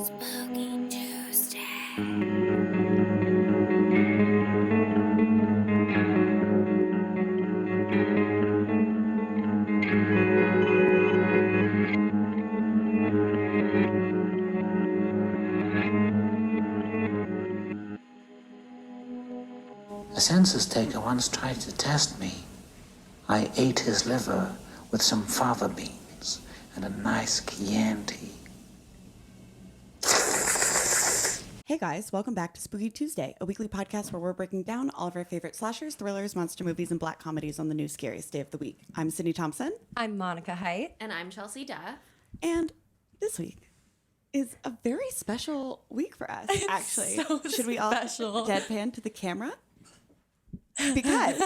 Spooky Tuesday. A census taker once tried to test me. I ate his liver with some fava beans and a nice Chianti. Hey guys, welcome back to Spooky Tuesday, a weekly podcast where we're breaking down all of our favorite slashers, thrillers, monster movies, and black comedies on the new scariest day of the week. I'm Sydney Thompson. I'm Monica Height. And I'm Chelsea Duff. And this week is a very special week for us, actually. So Should we all special. deadpan to the camera? Because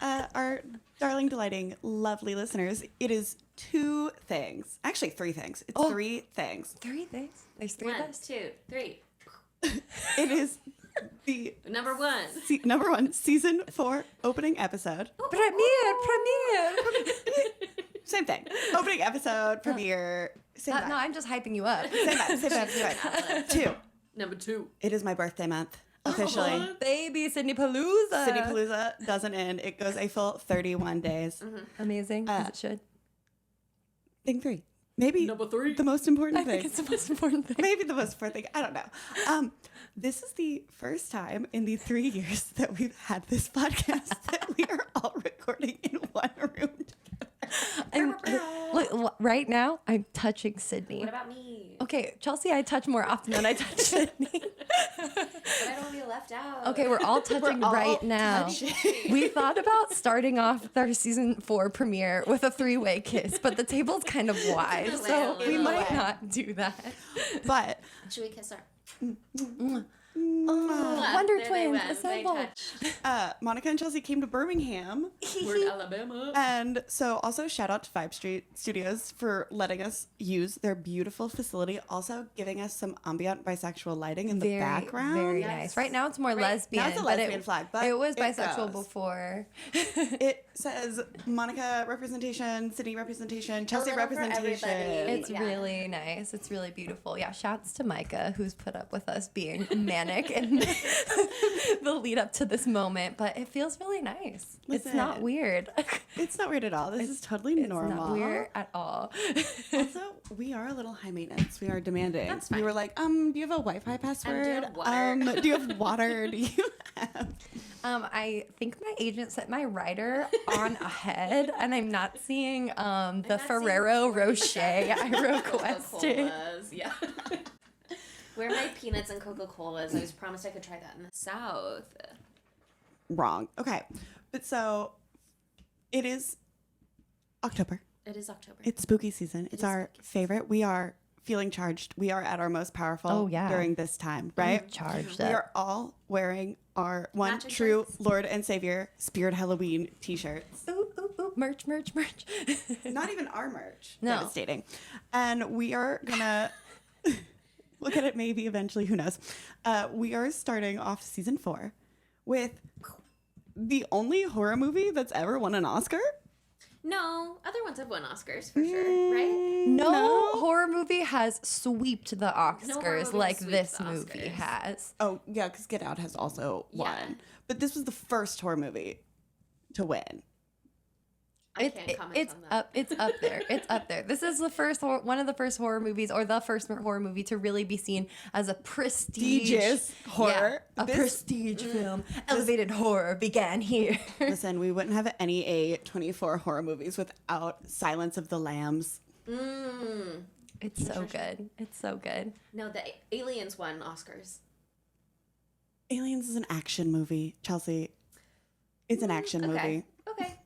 our darling, delighting, lovely listeners, it is two things. Actually, three things. It's three things. Three things. There's three of One, us. 2, 3. It is the Number one. number one, season 4 opening episode. Premiere. Same thing. Opening episode, premiere. Same vibe. No, I'm just hyping you up. Same vibe. 2. Number 2. It is my birthday month, officially. Baby Sydney Palooza. Sydney Palooza doesn't end. It goes a full 31 days. Amazing, as it should. Thing 3. Maybe Number 3. the most important I thing. think it's the most important thing. Maybe the most important thing. I don't know. This is the first time in the 3 years that we've had this podcast that we are all recording in one room together. Look, right now, I'm touching Sydney. What about me? Okay, Chelsea, I touch more often than I touch Sydney. But I don't want to be left out. Okay, we're all touching all right now. We thought about starting off our season 4 premiere with a 3-way kiss, but the table's kind of wide, Little so way, we little might way. not do that. But Should we kiss her? Wonder There they Twins, went. They assemble. touched. Monica and Chelsea came to Birmingham. We're in Alabama. And so also shout out to Vibe Street Studios for letting us use their beautiful facility, also giving us some ambient bisexual lighting in the background. Very Yes. nice. Right now it's more Right. lesbian. Now it's a but lesbian flag, but it was it bisexual goes. before. It says Monica representation, Sydney representation, Chelsea little for representation. everybody. It's Yeah. really nice. It's really beautiful. Yeah, shouts to Micah, who's put up with us being manic and the lead up to this moment, but it feels really nice. It's not Listen. weird. It's not weird at all. This is totally It's normal. not weird at all. Also, we are a little high maintenance. We are demanding. That's We fine. were like, do you have a Wi-Fi password? do you have water? Do you have water? Do you have... I think my agent set my rider on ahead, and I'm not seeing the Ferrero Rocher I requested. Coca-Colas, yeah. Where are my peanuts and Coca-Colas? I was promised I could try that in the South. Wrong. Okay. But so it is October. It is October. It's spooky season. It's is our spooky favorite. We are feeling charged. We are at our most powerful Oh, yeah. during this time, right? Charged We up. are all wearing our one Matching true shirts. Lord and Savior Spirit Halloween t-shirts. Ooh, ooh, ooh, merch. Not even our merch. No. Devastating. And we are gonna look at it maybe eventually, who knows. We are starting off season 4 with the only horror movie that's ever won an Oscar. No, other ones have won Oscars for sure, right? No horror movie has sweeped the Oscars movie like sweeps this the movie Oscars. has. Oh, yeah, because Get Out has also won. Yeah. But this was the first horror movie to win. I can't comment It's on that. up. It's up there. It's up there. This is the first one of the first horror movies, or the first horror movie to really be seen as a prestige Prestigious horror. Yeah, a This- prestige film. Elevated horror began here. Listen, we wouldn't have any A24 horror movies without Silence of the Lambs. It's so good. It's so good. No, the Aliens won Oscars. Aliens is an action movie, Chelsea. It's an action Okay. movie. Okay.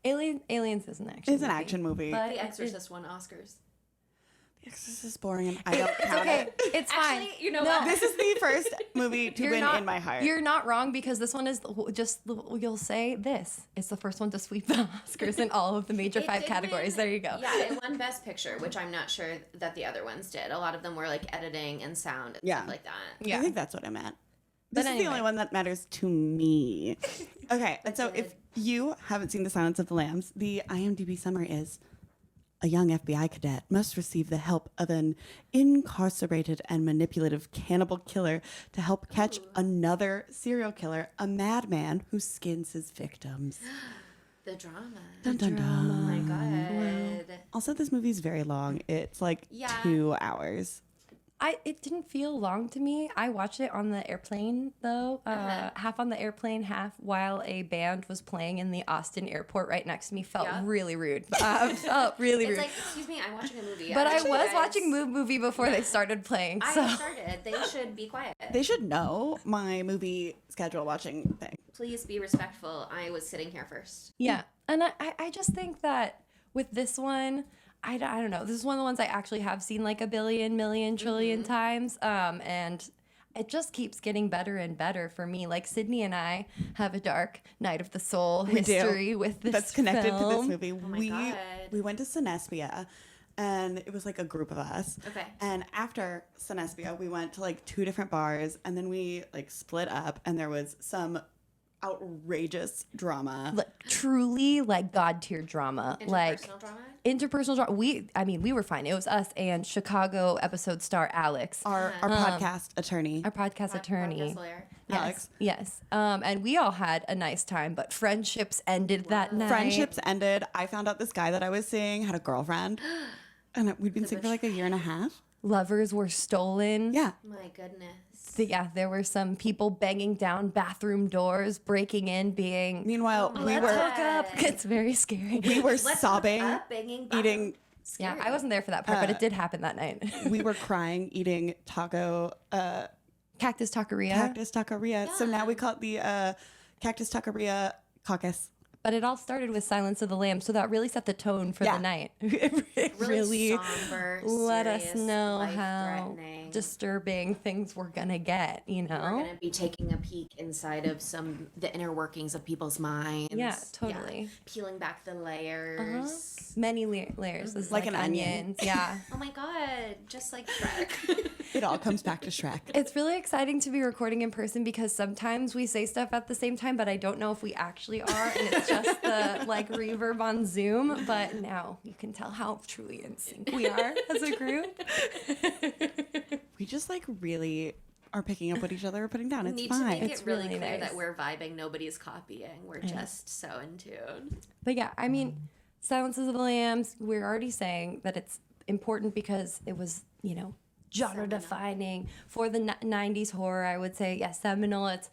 Aliens is an action. It's an action movie. But The Exorcist won Oscars. The Exorcist is boring and I don't count okay, it. it's fine. Actually, you know what? This is the first movie to win in my heart. You're not wrong, because this one is just, you'll say this. It's the first one to sweep the Oscars in all of the major It 5 did categories. win- There you go. Yeah, it won Best Picture, which I'm not sure that the other ones did. A lot of them were like editing and sound and Yeah. stuff like that. Yeah. I think that's what I meant. But This is the anyway. only one that matters to me. Okay, and so good. if you haven't seen The Silence of the Lambs, the IMDb summary is a young FBI cadet must receive the help of an incarcerated and manipulative cannibal killer to help catch another serial killer, a madman who skins his victims. The drama. Dun, dun, Oh my dun. god. Also, this movie's very long. It's like Yeah. 2 hours. It didn't feel long to me. I watched it on the airplane though, half on the airplane, half while a band was playing in the Austin airport right next to me. Felt really rude. Felt really It's rude. like, excuse me, I'm watching a movie. But I Actually, was guys, watching movie before they started playing. So I started. They should be quiet. They should know my movie schedule watching thing. Please be respectful. I was sitting here first. yeah, and I just think that with this one, I don't know. This is one of the ones I actually have seen like a billion, million, trillion times. And it just keeps getting better and better for me. Like Sydney and I have a dark night of the soul history with this That's connected to this film. movie. my God. We went to Cinespia, and it was like a group of us. Okay. And after Cinespia, we went to like 2 different bars, and then we like split up, and there was some outrageous drama. Like truly like god tier drama. Like Interpersonal drama? interpersonal drama. We were fine. It was us and Chicago episode star Alex, Our podcast attorney, our podcast attorney. Podcast lawyer. Alex. Yes. And we all had a nice time, but friendships ended that night. Friendships ended. I found out this guy that I was seeing had a girlfriend, and we'd been seeing for like a year and a half. Lovers were stolen. Yeah. My goodness. Yeah, there were some people banging down bathroom doors, breaking in, being. Meanwhile, we let's were Hook up. It's very scary. Let's sobbing, hook up, banging, eating. Yeah, I wasn't there for that part, but it did happen that night. We were crying, eating Cactus Taqueria. cactus taqueria. So now we call it the cactus taqueria caucus. But it all started with Silence of the Lambs, so that really set the tone for the night. It really somber, let us serious, know how life-threatening. disturbing things we're gonna get, you know? We're gonna be taking a peek inside of the inner workings of people's minds. Yeah, totally. Peeling back the layers. Many layers. This is Like like an onion. onions. Yeah. Oh my god, just like Shrek. It all comes back to Shrek. It's really exciting to be recording in person because sometimes we say stuff at the same time, but I don't know if we actually are, and it's just the like reverb on Zoom. But now you can tell how truly in sync we are as a group. We just like really are picking up what each other are putting down. It's Need fine. to make It's it really really clear nice. that we're vibing, nobody's copying. We're just so in tune. But yeah, I mean, Silences of the Lambs, we're already saying that it's important because it was, you know, genre defining for the 90s horror. I would say, yes, seminal. It's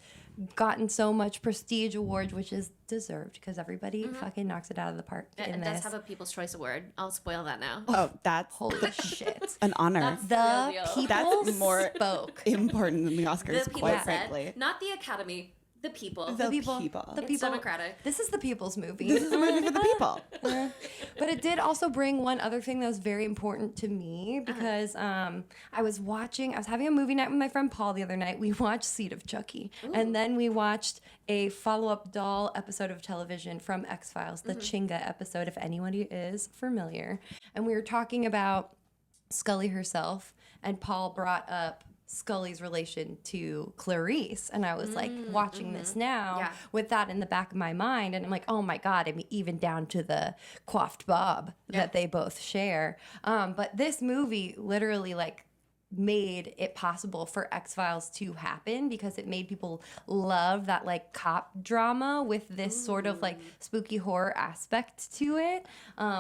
gotten so much prestige awards, which is deserved because everybody fucking knocks it out of the park It in does this. have a People's Choice Award. I'll spoil that now. Oh, that's Holy shit. an honor. The deal. people That's more spoke. important than the Oscars, The people quite said, frankly. not the Academy, the people. The people. people. The It's people. democratic. This is the people's movie. This is a movie for the people. But it did also bring one other thing that was very important to me because I was having a movie night with my friend Paul the other night. We watched Seed of Chucky. And then we watched a follow-up doll episode of television from X-Files, the Chinga episode, if anybody is familiar. And we were talking about Scully herself, and Paul brought up Scully's relation to Clarice, and I was like watching this now with that in the back of my mind, and I'm like, oh my god, I mean, even down to the coiffed bob that they both share. But this movie literally like made it possible for X-Files to happen because it made people love that like cop drama with this sort of like spooky horror aspect to it,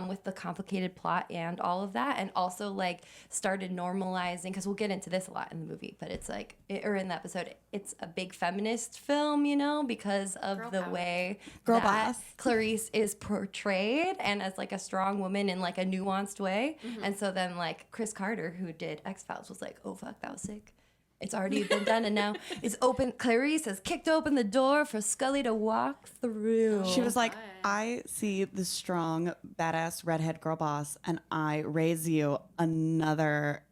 with the complicated plot and all of that, and also like started normalizing, because we'll get into this a lot in the movie, but it's like or in the episode, it's a big feminist film, you know, because of Girl the power. way Girl that boss. Clarice is portrayed and as like a strong woman in like a nuanced way. And so then like Chris Carter, who did X-Files, was like, oh fuck, that was sick. It's already been done, and now it's open. Clarice has kicked open the door for Scully to walk through. She was like, I see the strong, badass redhead girl boss, and I raise you another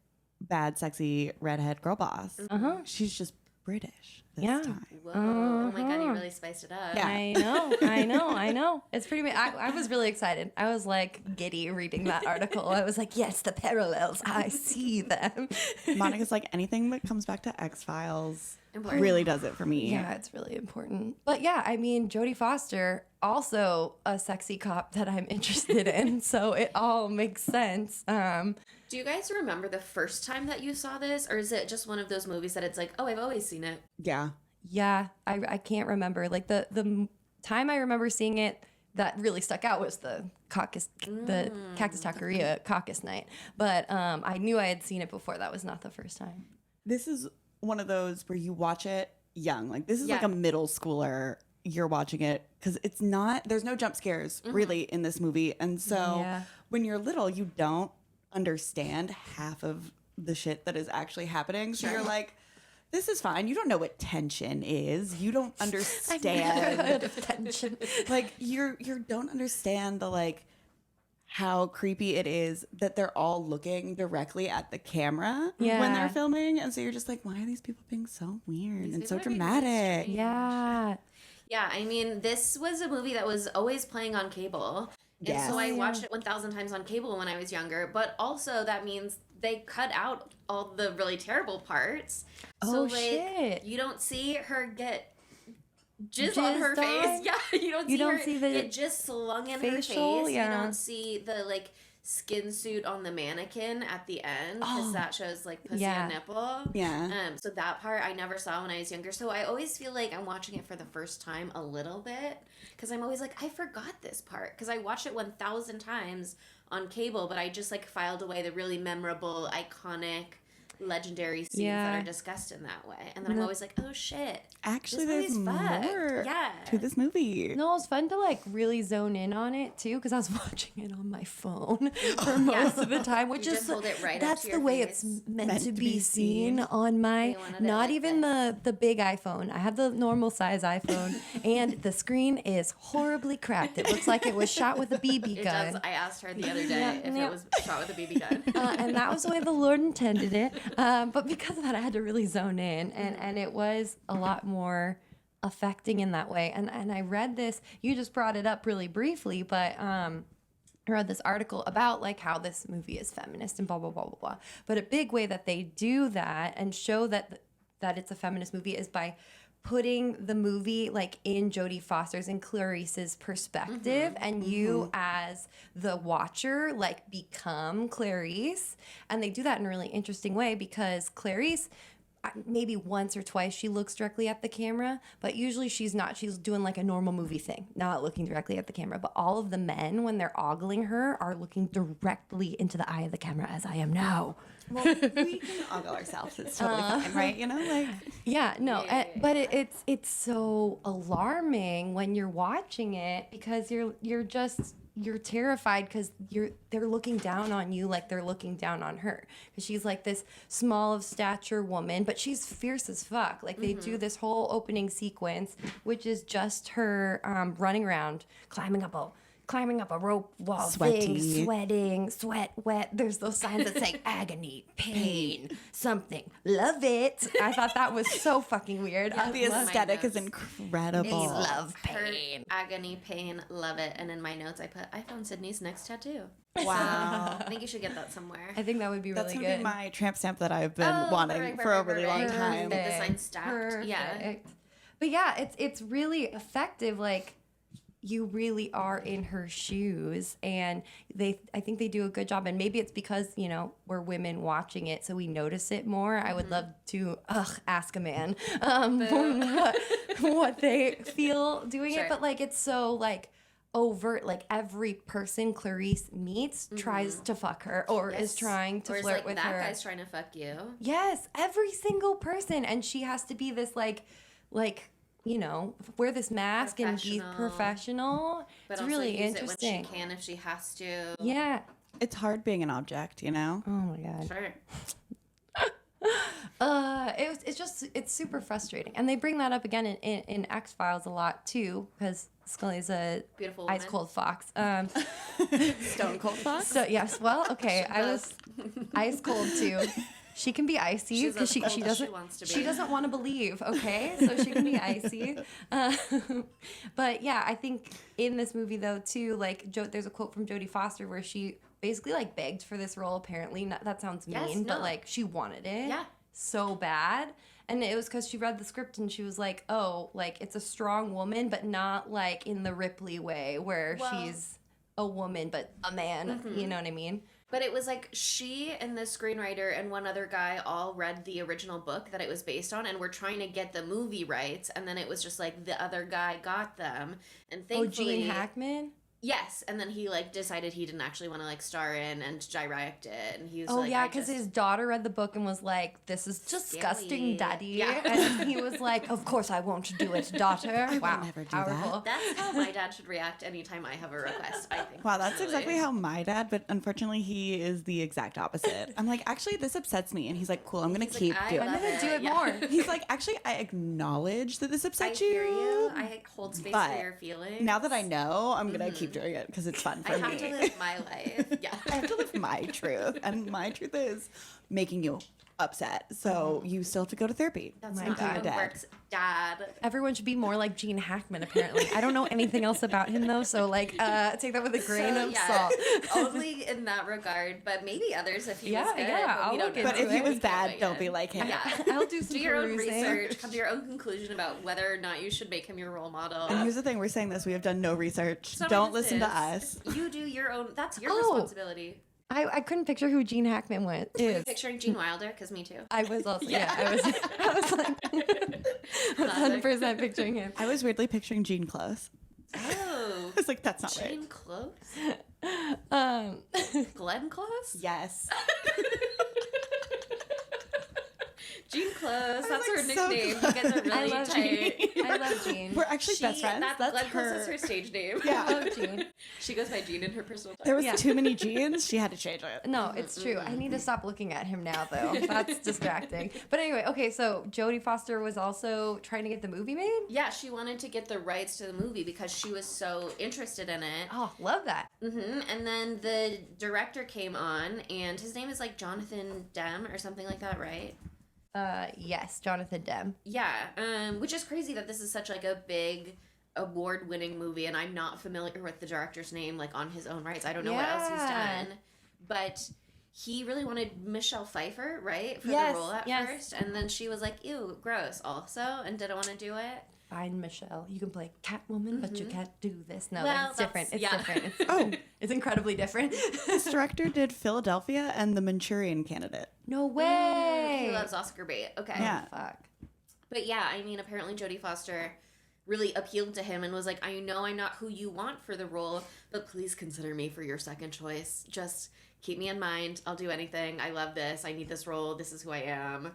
bad, sexy redhead girl boss. She's just British this Yeah. time. Whoa. Oh my god, you really spiced it up. Yeah. I know. It's pretty. I was really excited. I was like giddy reading that article. I was like, yes, the parallels. I see them. Monica's like, anything that comes back to X-Files Important. really does it for me. Yeah, it's really important. But yeah, I mean, Jodie Foster, also a sexy cop that I'm interested in. So it all makes sense. Do you guys remember the first time that you saw this? Or is it just one of those movies that it's like, oh, I've always seen it? Yeah. Yeah, I can't remember. Like the time I remember seeing it that really stuck out was the Cactus Taqueria caucus night. But I knew I had seen it before. That was not the first time. This is one of those where you watch it young. Like this is like Yeah. a middle schooler. You're watching it because it's not, there's no jump scares really in this movie. And so Yeah. when you're little, you don't understand half of the shit that is actually happening. So you're like, this is fine. You don't know what tension is. You don't understand. Heard of tension. Like you don't understand the like how creepy it is that they're all looking directly at the camera when Yeah. they're filming. And so you're just like, why are these people being so weird and so people are being dramatic? Yeah. Yeah, I mean, this was a movie that was always playing on cable. And so I watched it 1,000 times on cable when I was younger. But also that means they cut out all the really terrible parts. So, Oh, shit. you don't see her get jizz on her Jizzed face. on? Yeah, you don't see don't her see the get just slung in facial, her face. yeah. You don't see the, like, skin suit on the mannequin at the end because that shows, like, pussy Yeah. and nipple. Yeah. So that part I never saw when I was younger. So I always feel like I'm watching it for the first time a little bit because I'm always like, I forgot this part because I watched it 1,000 times on cable, but I just like filed away the really memorable, iconic, legendary scenes that Yeah. are discussed in that way. And then I'm always like, oh shit. Actually, This there's movie's fucked. more Yeah. to this movie. No, it was fun to like really zone in on it too because I was watching it on my phone for most of the time, which You is just hold it right up that's to the your way face. it's meant to be seen on my You wanted it not like even the big iPhone. I have the normal size iPhone and the screen is horribly cracked. It looks like it was shot with a BB It gun. does. I asked her the other day if Yeah. it was shot with a BB gun. And that was the way the Lord intended it. But because of that, I had to really zone in, and it was a lot more affecting in that way. And I read this. You just brought it up really briefly, but I read this article about like how this movie is feminist and blah blah blah blah blah. But a big way that they do that and show that it's a feminist movie is by putting the movie like in Jodie Foster's and Clarice's perspective, and you as the watcher like become Clarice, and they do that in a really interesting way because Clarice, maybe once or twice she looks directly at the camera, but usually she's not. She's doing like a normal movie thing, not looking directly at the camera. But all of the men, when they're ogling her, are looking directly into the eye of the camera, as I am now. Well, we can ogle ourselves. It's totally fine, right? You know, like Yeah, no, but it's so alarming when you're watching it because you're terrified because they're looking down on you like they're looking down on her because she's like this small of stature woman, but she's fierce as fuck. Like they do this whole opening sequence, which is just her running around, climbing up a rope wall, Sweaty. sweating, sweat, wet. There's those signs that say agony, pain, something. Love it. I thought that was so fucking weird. I the love aesthetic is notes. incredible. love Her pain. agony, pain, love it. And in my notes, I put, I found Sydney's next tattoo. Wow. I think you should get that somewhere. I think that would be That's really gonna good. be my tramp stamp that I've been Oh, wanting right, for a right, really right, long right. time. The design stacked. Yeah. Perfect. But yeah, it's really effective. Like you really are in her shoes, and I think they do a good job. And maybe it's because we're women watching it, so we notice it more. I would love to ask a man what they feel doing Sure. it, but like it's so like overt. Like every person Clarice meets tries to fuck her or is trying to or it's flirt like, with that her. guy's trying to fuck you. Yes, every single person, and she has to be this like wear this mask and be professional. But It's also really use interesting. it when she can if she has to. Yeah. It's hard being an object, you know? Oh my god. Sure. It's super frustrating, and they bring that up again in X-Files a lot too, because Scully's a Beautiful ice woman. cold fox. Stone Cold Fox? So yes, well, okay, I was ice cold too. She can be icy She's because as she cold as she doesn't wants to she be. doesn't want to believe. Okay, so she can be icy. But yeah, I think in this movie though too, like there's a quote from Jodie Foster where she basically like begged for this role. Apparently, that sounds mean, Yes, but no. like she wanted it. Yeah. So bad. And it was because she read the script and she was like, oh, like it's a strong woman, but not like in the Ripley way where she's a woman but a man. You know what I mean? But it was like she and the screenwriter and one other guy all read the original book that it was based on and were trying to get the movie rights. And then it was just like the other guy got them. And thankfully... Gene Hackman? Yes, and then he like decided he didn't actually want to like star in and direct it, and he was Oh like, yeah, because his daughter read the book and was like, "This is disgusting, Scary. Daddy." Yeah. And he was like, "Of course I won't do it, daughter." Wow, never do powerful. That's how my dad should react anytime I have a request. I think. Wow, that's personally. exactly how my dad, but unfortunately he is the exact opposite. I'm like, actually, this upsets me. And he's like, cool, I'm going to He's keep like, I doing love it. I'm gonna do it Yeah. more. He's like, actually, I acknowledge that this I upsets hear you. you. I hold space but for your feelings. Now that I know, I'm going to keep doing it because it's fun for I me. have to live my life. Yeah. I have to live my truth. And my truth is making you upset. So you still have to go to therapy. That's My not how God. it works, Dad. Everyone should be more like Gene Hackman. Apparently, I don't know anything else about him though, so like, take that with a grain of salt. Only in that regard, but maybe others if he was good. Yeah, but we I'll don't look know. into But if he it. was We can't bad, weigh don't in. be like him. Yeah. I'll do some Do your own perusing. research. Come to your own conclusion about whether or not you should make him your role model. And here's the thing, we're saying this, we have done no research. Some Don't of listen to this us. You do your own. That's your Oh. responsibility. I couldn't picture who Gene Hackman Are you is. picturing Gene Wilder? Because me too. I was also I was like 100% picturing him. I was weirdly picturing Gene Close. Oh, I was like, that's not right. Gene Close? Um, Glenn Close? Yes. Gene Close. That's like, her so nickname. You close. guys are I really love tight. Gene. I love Gene. We're actually best friends. That's Glenn her. Close is her stage name. Yeah. I love Gene. She goes by Gene in her personal time. There was Yeah. too many genes. She had to change it. No, it's true. I need to stop looking at him now, though. That's distracting. But anyway, okay, so Jodie Foster was also trying to get the movie made? Yeah, she wanted to get the rights to the movie because she was so interested in it. Oh, love that. And then the director came on, and his name is like Jonathan Demme or something like that, right? Yes, Jonathan Demme. Yeah, which is crazy that this is such like a big award-winning movie, and I'm not familiar with the director's name like on his own rights. I don't know what else he's Yeah. done, but he really wanted Michelle Pfeiffer, right, for Yes, the role at yes. first, and then she was like, "Ew, gross," also, and didn't want to do it. Fine, Michelle. You can play Catwoman, but you can't do this. No, Well, it's different. It's that's- yeah. different. It's incredibly different. This director did Philadelphia and The Manchurian Candidate. No way. He loves Oscar bait. Okay. Yeah. Fuck. But yeah, I mean, apparently Jodie Foster really appealed to him and was like, I know I'm not who you want for the role, but please consider me for your second choice. Just keep me in mind. I'll do anything. I love this. I need this role. This is who I am.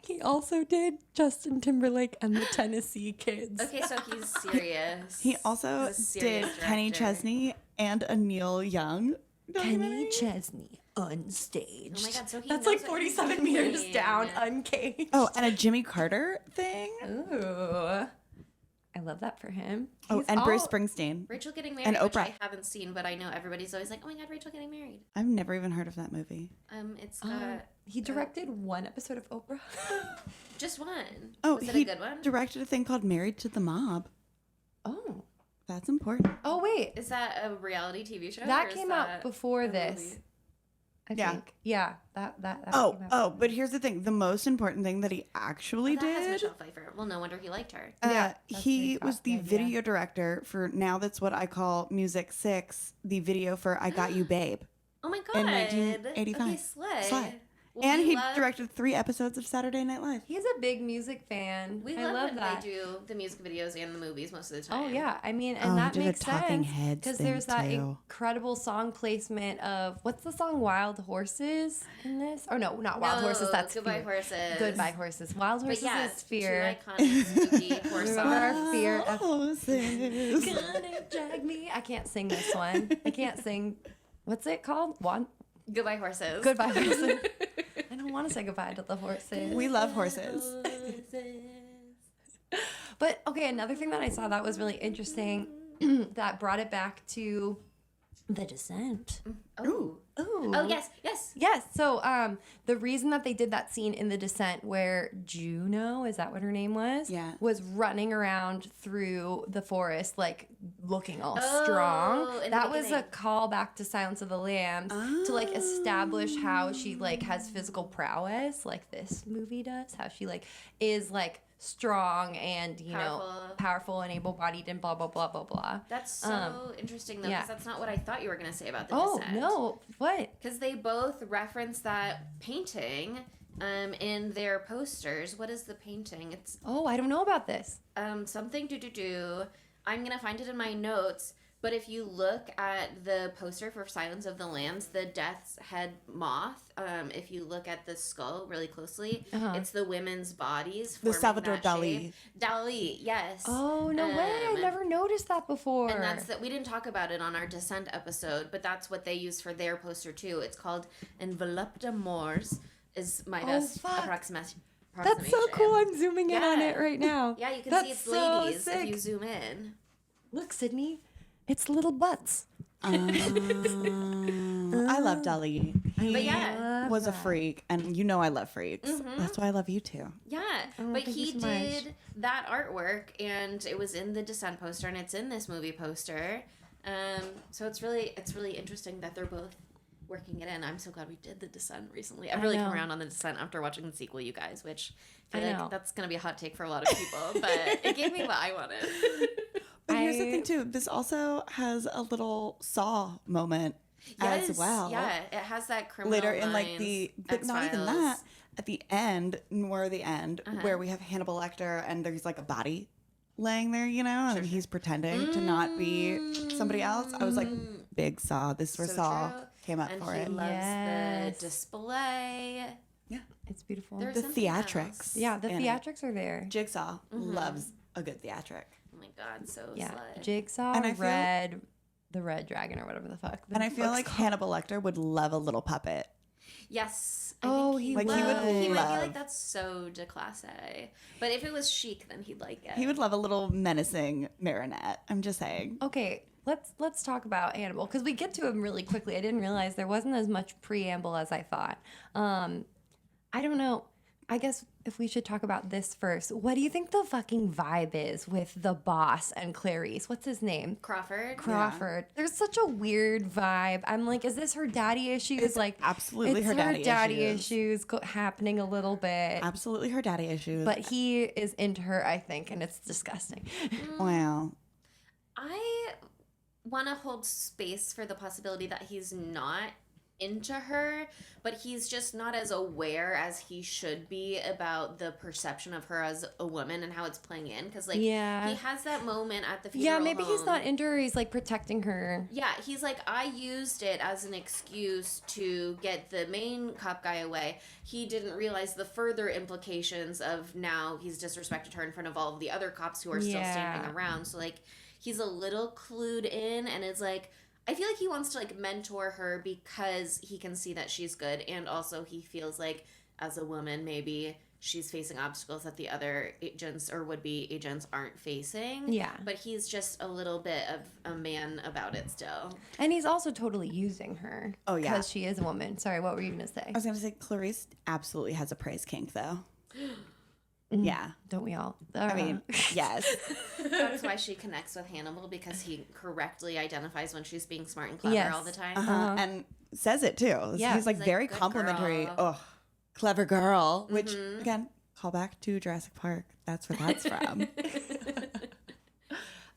He also did Justin Timberlake and the Tennessee Kids. Okay, so he's serious. He also He's a serious did Kenny director. Chesney and a Neil Young Kenny documentary. Chesney, unstaged. Oh my God, so he That's knows like what 47 he's meters doing. down, uncaged. Oh, and a Jimmy Carter thing. Ooh. I love that for him. Oh, He's and Bruce all- Springsteen. Rachel getting married, And which Oprah. I haven't seen, but I know everybody's always like, oh my God, Rachel getting married. I've never even heard of that movie. It's got He directed one episode of Oprah. just one. Oh, Was it he a good one? directed a thing called Married to the Mob. Oh. That's important. Oh, wait. Is that a reality TV show? or That is came that out before a this. movie? I Yeah. think. Yeah. That Oh, came out. but here's the thing. The most important thing that he actually That has did. Michelle Pfeiffer. Well, no wonder he liked her. Yeah, that's he pretty was the cool. Yeah. video director for Now That's What I Call Music 6, the video for I Got You Babe. Oh my God. In 1985. Okay, slay. Slay. Well, And we he love- directed 3 episodes of Saturday Night Live. He's a big music fan. We I love, love when that. they do the music videos and the movies most of the time. Oh yeah, I mean, and Oh, that he did a makes Talking sense Heads because thing, there's that too. incredible song placement of what's the song "Wild Horses" in this? Or no, not Wild No, Horses. That's Goodbye Fear. Horses. Goodbye Horses. Wild But Horses yeah, is Fear. two iconic spooky horse Remember our songs. Fear of Horses. Gonna drag me. I can't sing this one. I can't sing. What's it called? One. Goodbye Horses. Goodbye Horses. I don't want to say goodbye to the horses. We love horses. But okay, another thing that I saw that was really interesting that brought it back to The Descent. Oh. Ooh. Oh, yes, yes. Yes. So the reason that they did that scene in The Descent where Juno, is that what her name was? Yeah. Was running around through the forest, like looking all Oh, strong. in the That was a beginning. callback to Silence of the Lambs to like establish how she like has physical prowess, like this movie does. How she like is like strong and powerful and able-bodied and blah blah blah blah blah. That's so interesting, though, because yeah. that's not what I thought you were going to say about The Oh Descent. no, what? Because they both reference that painting in their posters. What is the painting? It's Oh, I don't know about this. something do. I'm going to find it in my notes. But if you look at the poster for Silence of the Lambs, the death's head moth, if you look at the skull really closely, it's the women's bodies. The forming Salvador that Dali. shape. Dali, yes. Oh no way! I never noticed that before. And that's that we didn't talk about it on our Descent episode, but that's what they use for their poster too. It's called Envelope de Mors, is my best approximation. That's so cool. I'm zooming in on it right now. Yeah, you can That's see it's so ladies sick. if you zoom in. Look, Sydney, it's little butts. I love Dali. He But yeah. was a freak, and you know I love freaks. That's why I love you too. Yeah, but thank he you so much. did that artwork, and it was in the Descent poster, and it's in this movie poster. So it's really interesting that they're both working it in. I'm so glad we did the Descent recently. I've really come around on the Descent after watching the sequel, you guys, which I feel like that's gonna be a hot take for a lot of people, but it gave me what I wanted. But here's the thing too. This also has a little Saw moment as well. Yeah, it has that criminal Later in like Minds, but not even X-Files. that. At the end, where we have Hannibal Lecter and there's like a body laying there, you know, and he's pretending to not be somebody else. I was like, big Saw. This is where So Saw true. came up And for he it. loves Yes. the display. Yeah, It's beautiful. There's the something theatrics. else. Yeah, the in it. theatrics are there. Jigsaw loves a good theatric. Oh my god, so Yeah, slut. Jigsaw, And I feel- the red dragon or whatever the fuck. And I feel like Hannibal Lecter would love a little puppet. Yes. Oh, think he Like, he would He might be love- like, that's so declasse. But if it was chic, then he'd like it. He would love a little menacing marionette. I'm just saying. Okay, let's talk about Hannibal because we get to him really quickly. I didn't realize there wasn't as much preamble as I thought. I don't know. I guess if we should talk about this first, what do you think the fucking vibe is with the boss and Clarice? What's his name? Crawford. There's such a weird vibe. I'm like, is this her daddy issues? It's like, absolutely it's her daddy issues happening a little bit. Absolutely her daddy issues. But he is into her, I think, and it's disgusting. wow. I want to hold space for the possibility that he's not into her, but he's just not as aware as he should be about the perception of her as a woman and how it's playing in. Because, like, Yeah. he has that moment at the funeral Yeah, maybe he's home. not into her. He's like protecting her. Yeah, he's like, I used it as an excuse to get the main cop guy away. He didn't realize the further implications of now he's disrespected her in front of all of the other cops who are still standing around. So, like, he's a little clued in and is like, I feel like he wants to, like, mentor her because he can see that she's good, and also he feels like, as a woman, maybe she's facing obstacles that the other agents or would-be agents aren't facing. Yeah. But he's just a little bit of a man about it still. And he's also totally using her. Oh, yeah. Because she is a woman. Sorry, what were you going to say? I was going to say Clarice absolutely has a praise kink, though. Yeah. Don't we all? I mean, yes. That's why she connects with Hannibal, because he correctly identifies when she's being smart and clever all the time. And says it too. Yeah. He's like He's like, very "Good complimentary. girl." Oh, clever girl. Which, again, call back to Jurassic Park. That's where that's from.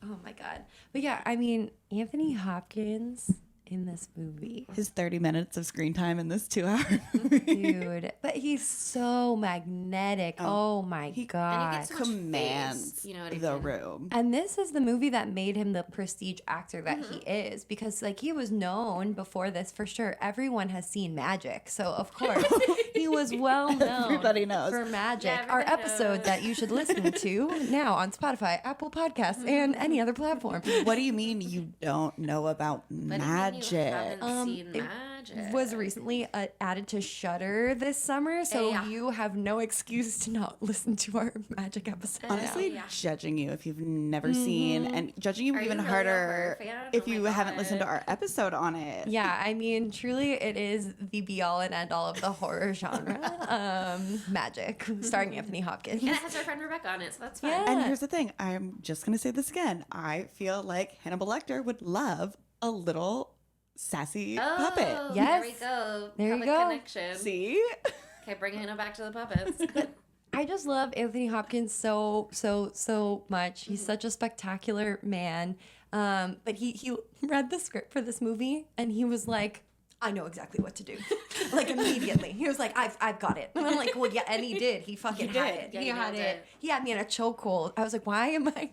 Oh my God. But yeah, I mean, Anthony Hopkins in this movie. His 30 minutes of screen time in this 2-hour movie. Dude. But he's so magnetic. Oh my And he God. gets so much Commands face, you know what I the mean? room. And this is the movie that made him the prestige actor that he is, because like he was known before this for sure. Everyone has seen Magic, so of course he was well known. Everybody knows. For Magic, Yeah, our everybody episode knows. that you should listen to now on Spotify, Apple Podcasts, and any other platform. What do you mean you don't know about But magic? I mean, you haven't seen magic. was recently added to Shudder this summer, so Yeah. you have no excuse to not listen to our magic episode. Honestly, Yeah. judging you if you've never seen, and judging you Are you even really a harder horror fan? if Oh my you haven't listened to God. our episode on it. Yeah, I mean, truly, it is the be all and end all of the horror genre. Magic, starring Anthony Hopkins. And it has our friend Rebecca on it, so that's fun. Yeah. And here's the thing, I'm just going to say this again. I feel like Hannibal Lecter would love a little sassy puppet. Yes. There we go. There you Puppet go. connection. See? Okay, bringing it back to the puppets. I just love Anthony Hopkins so much. He's such a spectacular man. But he read the script for this movie and he was like, I know exactly what to do. Like immediately. He was like, I've got it. And I'm like, well, yeah, and he did. He fucking had did. it. Yeah, he he had nailed it. it. He had me in a chokehold. I was like, why am I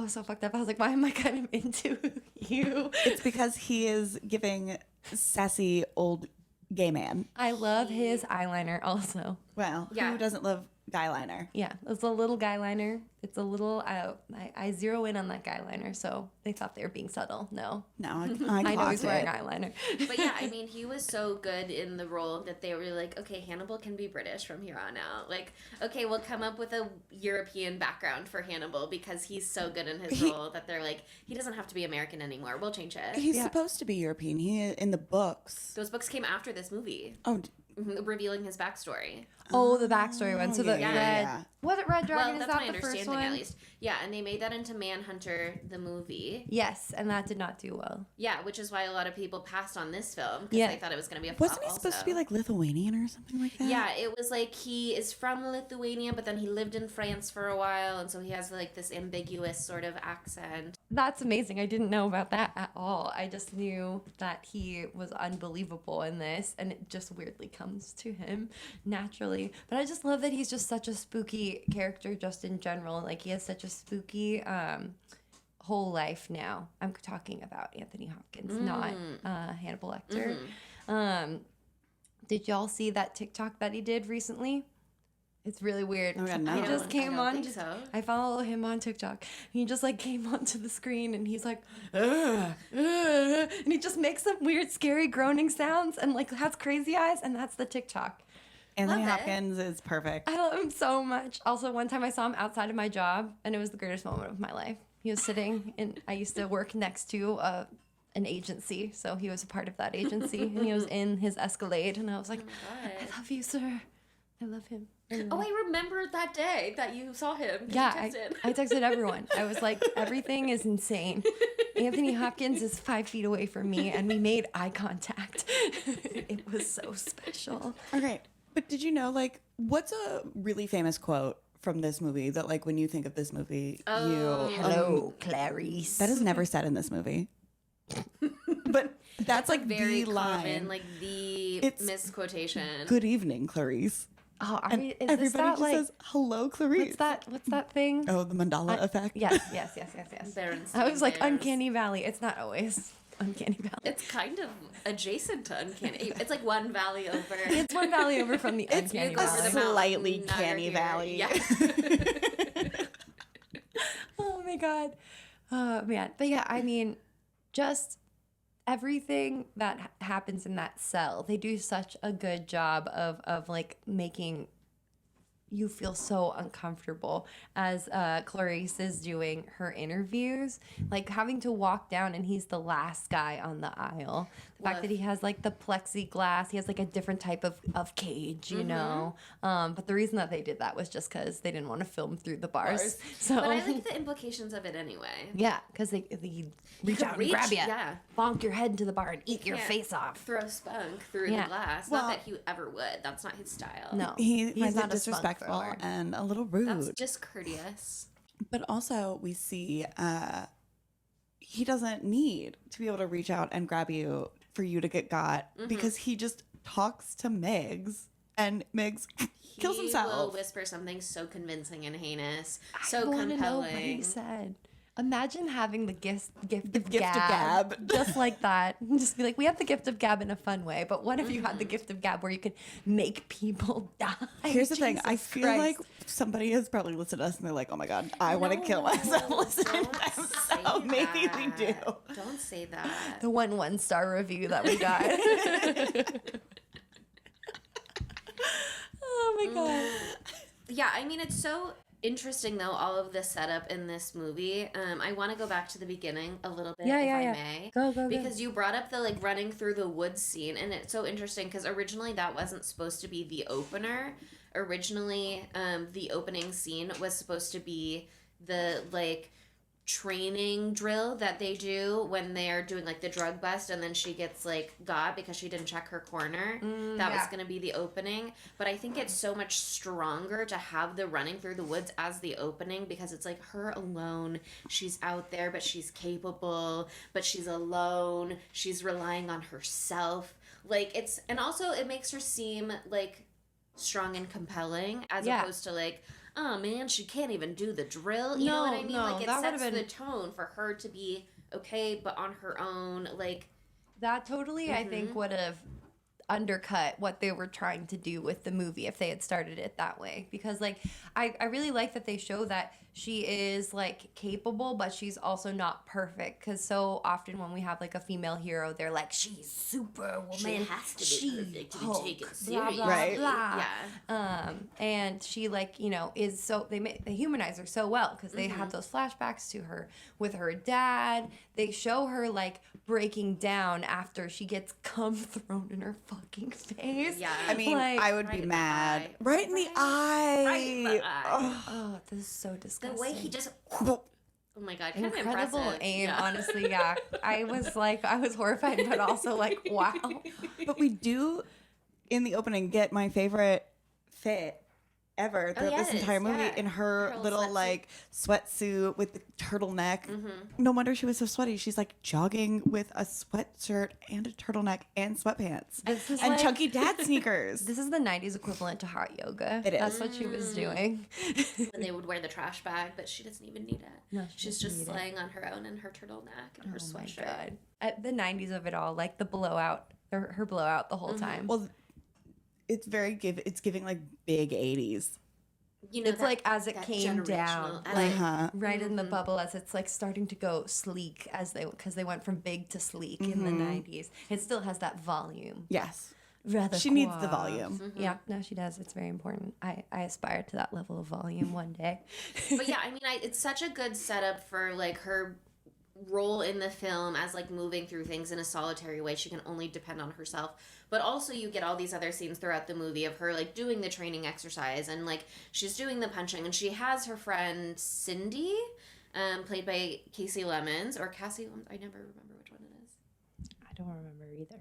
so fucked up? I was like, why am I kind of into you? It's because he is giving sassy old gay man. I love his eyeliner also. Well, Yeah. who doesn't love guy liner? Yeah, it's a little guy liner. It's a little, I zero in on that guy liner, so they thought they were being subtle. No. No, I I know he's clocked wearing it. eyeliner. But yeah, I mean, he was so good in the role that they were like, okay, Hannibal can be British from here on out. Like, okay, we'll come up with a European background for Hannibal because he's so good in his role that they're like, he doesn't have to be American anymore. We'll change it. He's supposed to be European. He in the books. Those books came after this movie, Oh, revealing his backstory. Oh, the backstory one. So the yeah, red, yeah. was it Red Dragon? Well, Is that's that my the first understanding, one? at least. Yeah, and they made that into Manhunter, the movie. Yes, and that did not do well. Yeah, which is why a lot of people passed on this film because Yeah. they thought it was going to be a flop. Wasn't he supposed also. to be like Lithuanian or something like that? Yeah, it was like he is from Lithuania, but then he lived in France for a while, and so he has like this ambiguous sort of accent. That's amazing. I didn't know about that at all. I just knew that he was unbelievable in this, and it just weirdly comes to him naturally. But I just love that he's just such a spooky character, just in general. Like he has such a spooky whole life now. I'm talking about Anthony Hopkins, not Hannibal Lecter. Did y'all see that TikTok that he did recently? It's really weird. Oh, yeah, He no. just came I don't on. think so. I follow him on TikTok. He just like came onto the screen and he's like, and he just makes some weird, scary groaning sounds and like has crazy eyes, and that's the TikTok. Anthony Love it. Hopkins is perfect. I love him so much. Also, one time I saw him outside of my job, and it was the greatest moment of my life. He was sitting, and I used to work next to an agency, so he was a part of that agency, and he was in his Escalade, and I was like, I love you, sir. I love him. Oh, I remembered that day that you saw him. 'Cause Yeah, you texted. I texted everyone. I was like, everything is insane. Anthony Hopkins is 5 feet away from me, and we made eye contact. It was so special. Okay, but did you know, like, what's a really famous quote from this movie that, like, when you think of this movie, Hello, Clarice. that is never said in this movie. But that's like Very the common, line. like the It's misquotation. Good evening, Clarice. Oh, I And mean, is this everybody that just like says, hello, Clarice. what's that thing? Oh, the mandala effect. Yes. I was like Bears. Uncanny Valley. It's not always Uncanny Valley. It's kind of adjacent to Uncanny. It's like one valley over. It's one valley over from the Uncanny over the Valley. mountain, Slightly now you're Canny here. Valley. Yeah. Oh my god. Oh man. But yeah, I mean, just everything that happens in that cell, they do such a good job of like making you feel so uncomfortable as Clarice is doing her interviews, like having to walk down and he's the last guy on the aisle. The fact that he has like the plexiglass, he has like a different type of cage, you know. But the reason that they did that was just because they didn't want to film through the bars. So But I like the implications of it anyway. yeah, because they reach out and grab you, yeah. bonk your head into the bar and eat your Can't face off. Throw spunk through Yeah. the glass. Well- Not that he ever would. That's not his style. No, He he's finds not it a spunk disrespectful thrower. and a little rude. That's discourteous. But also, we see he doesn't need to be able to reach out and grab you for you to get got because he just talks to Megs and Megs kills He will himself. whisper something so convincing and heinous, I so want to know what he compelling. said. Imagine having the gift of gift of gab, gab. just like that. Just be like, we have the gift of gab in a fun way, but what if you had the gift of gab where you could make people die? Here's the thing. I Jesus feel Christ. like somebody has probably listened to us and they're like, oh my God, I want to kill myself listening to them. So maybe we do. Don't say that. the 1-star review that we got. Oh my God. Yeah, I mean, it's so interesting, though, all of the setup in this movie. I want to go back to the beginning a little bit, if I may. Go. Because you brought up the, like, running through the woods scene, and it's so interesting, because originally that wasn't supposed to be the opener. Originally, the opening scene was supposed to be the, like, training drill that they do when they're doing like the drug bust, and then she gets like got because she didn't check her corner. That was going to be the opening, but I think it's so much stronger to have the running through the woods as the opening, because it's like her alone. She's out there, but she's capable, but she's alone. She's relying on herself. Like it's, and also it makes her seem like strong and compelling as opposed to like, oh man, she can't even do the drill. You know what I mean? Like it sets the tone for her to be okay, but on her own. Like that totally, I think, would have undercut what they were trying to do with the movie if they had started it that way. Because like I really like that they show that she is like capable, but she's also not perfect, because so often when we have like a female hero, they're like, she's superwoman, she has to be perfect to be taken blah, seriously. blah, Right. blah. Yeah. And she like, you know, is so they humanize her so well, because they have those flashbacks to her with her dad. They show her like breaking down after she gets cum thrown in her fucking face. Yeah. I mean, Like, I would right be in the mad. eye. Right in the eye. Right in the eye. Oh, this is so disgusting. The way he just, Well, oh my god, kind of Incredible impressive. aim, Yeah. honestly. Yeah, I was horrified, but also like, wow. but we do, in the opening, get my favorite fit ever throughout this yes, entire movie yeah. in her Her little sweatsuit. like sweatsuit with the turtleneck. No wonder she was so sweaty. She's like jogging with a sweatshirt and a turtleneck and sweatpants This is and like- chunky dad sneakers. This is the 90s equivalent to hot yoga. It is. That's what she was doing. And they would wear the trash bag, but she doesn't even need it. No, she She's doesn't just need it. slaying on her own in her turtleneck and her Oh my sweatshirt. God. At the 90s of it all, like the blowout, her blowout the whole time. Well, it's it's giving like big 80s. You know, It's like as it that came generational- down, as like Uh-huh. right in the bubble, as it's like starting to go sleek, because they went from big to sleek in the 90s. It still has that volume. Yes. Rather She needs the quite. volume. Yeah, no, she does. It's very important. I aspire to that level of volume one day. But yeah, I mean, it's such a good setup for like her role in the film as like moving through things in a solitary way. She can only depend on herself, but also you get all these other scenes throughout the movie of her like doing the training exercise, and like she's doing the punching, and she has her friend Cindy, played by Casey Lemons or Cassie. I never remember which one it is, I don't remember either.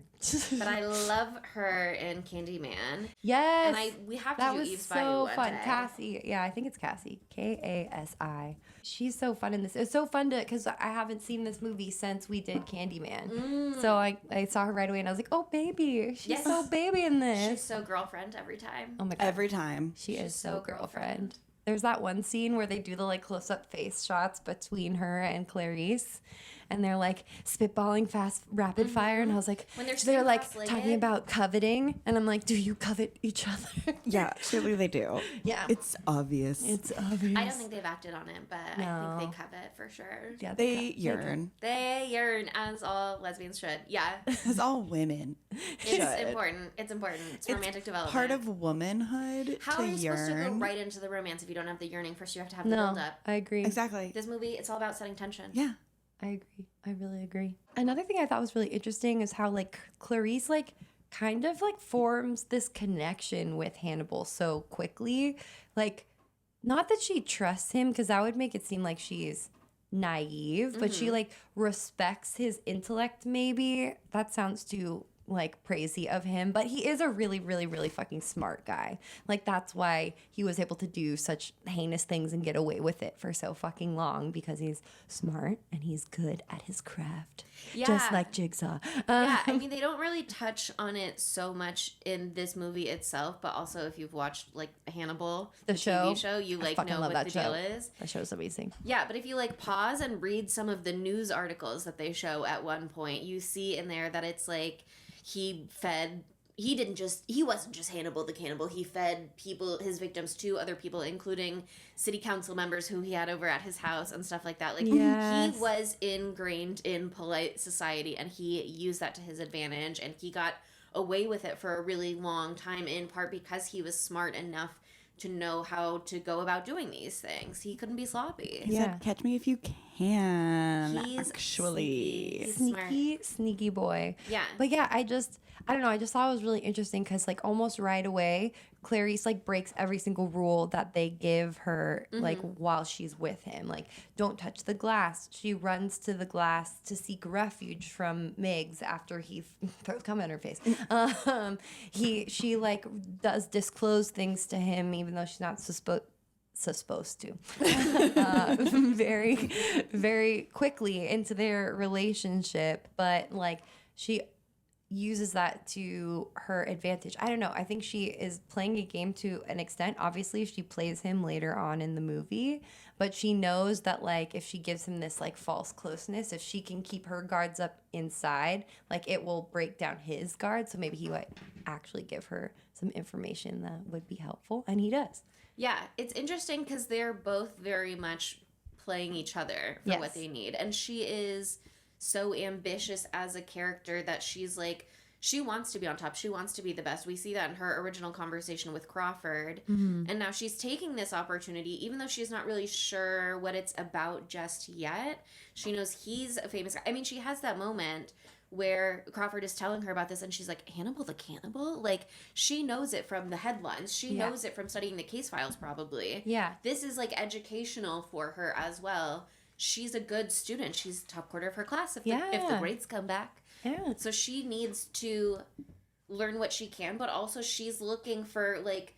but I love her in Candyman. Yes. And we have to that do was Eve's Bayou so one fun. day. Cassie. Yeah, I think it's Cassie. Kasi. She's so fun in this. It's so fun because I haven't seen this movie since we did Candyman. So I saw her right away and I was like, oh, baby. She's Yes. so baby in this. She's so girlfriend every time. Oh my God. Every time. She is She's so so girlfriend. girlfriend. There's that one scene where they do the like close up face shots between her and Clarice, and they're like spitballing fast, rapid fire, and I was like, When they're they're like cross-legged. talking about coveting, and I'm like, do you covet each other? Yeah, surely they do. Yeah. It's obvious. It's obvious. I don't think they've acted on it, but I No. think they covet for sure. Yeah, they yearn. They yearn, as all lesbians should. Yeah, As all women. it's should. important. It's important. It's romantic development. Part of womanhood How to are you supposed to go yearn. right into the romance if you don't have the yearning? First, you have to have the No, build up. I agree. Exactly. This movie, it's all about setting tension. Yeah. I agree. I really agree. Another thing I thought was really interesting is how like Clarice like kind of like forms this connection with Hannibal so quickly. Like, not that she trusts him, because that would make it seem like she's naive, but she like respects his intellect. Maybe that sounds too like crazy of him, but he is a really, really, really fucking smart guy. Like that's why he was able to do such heinous things and get away with it for so fucking long, because he's smart and he's good at his craft. Yeah. Just like Jigsaw. Yeah, I mean, they don't really touch on it so much in this movie itself, but also if you've watched like Hannibal, the TV show, you like know what the deal is. That show's amazing. Yeah, but if you like pause and read some of the news articles that they show at one point, you see in there that it's like he wasn't just Hannibal the cannibal. He fed people, his victims, to other people, including city council members who he had over at his house and stuff like that. Like, he was ingrained in polite society, and he used that to his advantage, and he got away with it for a really long time, in part because he was smart enough to know how to go about doing these things. He couldn't be sloppy. He said, catch me if you can. He's actually Sneaky boy. Yeah. But yeah, I don't know. I just thought it was really interesting because like almost right away, Clarice like breaks every single rule that they give her like while she's with him. Like, don't touch the glass. She runs to the glass to seek refuge from Miggs after he throws cum in her face. She like does disclose things to him even though she's not supposed to very, very quickly into their relationship, but like she uses that to her advantage. I don't know. I think she is playing a game to an extent. Obviously, she plays him later on in the movie, but she knows that like if she gives him this like false closeness, if she can keep her guards up inside, like it will break down his guard. So maybe he might actually give her some information that would be helpful, and he does. Yeah, it's interesting because they're both very much playing each other for what they need. And she is so ambitious as a character that she's like, she wants to be on top. She wants to be the best. We see that in her original conversation with Crawford. And now she's taking this opportunity, even though she's not really sure what it's about just yet. She knows he's a famous guy. I mean, she has that moment where Crawford is telling her about this and she's like, Hannibal the cannibal? Like, she knows it from the headlines. She knows it from studying the case files, probably. Yeah. This is like educational for her as well. She's a good student. She's top quarter of her class if the grades come back. Yeah. So she needs to learn what she can, but also she's looking for like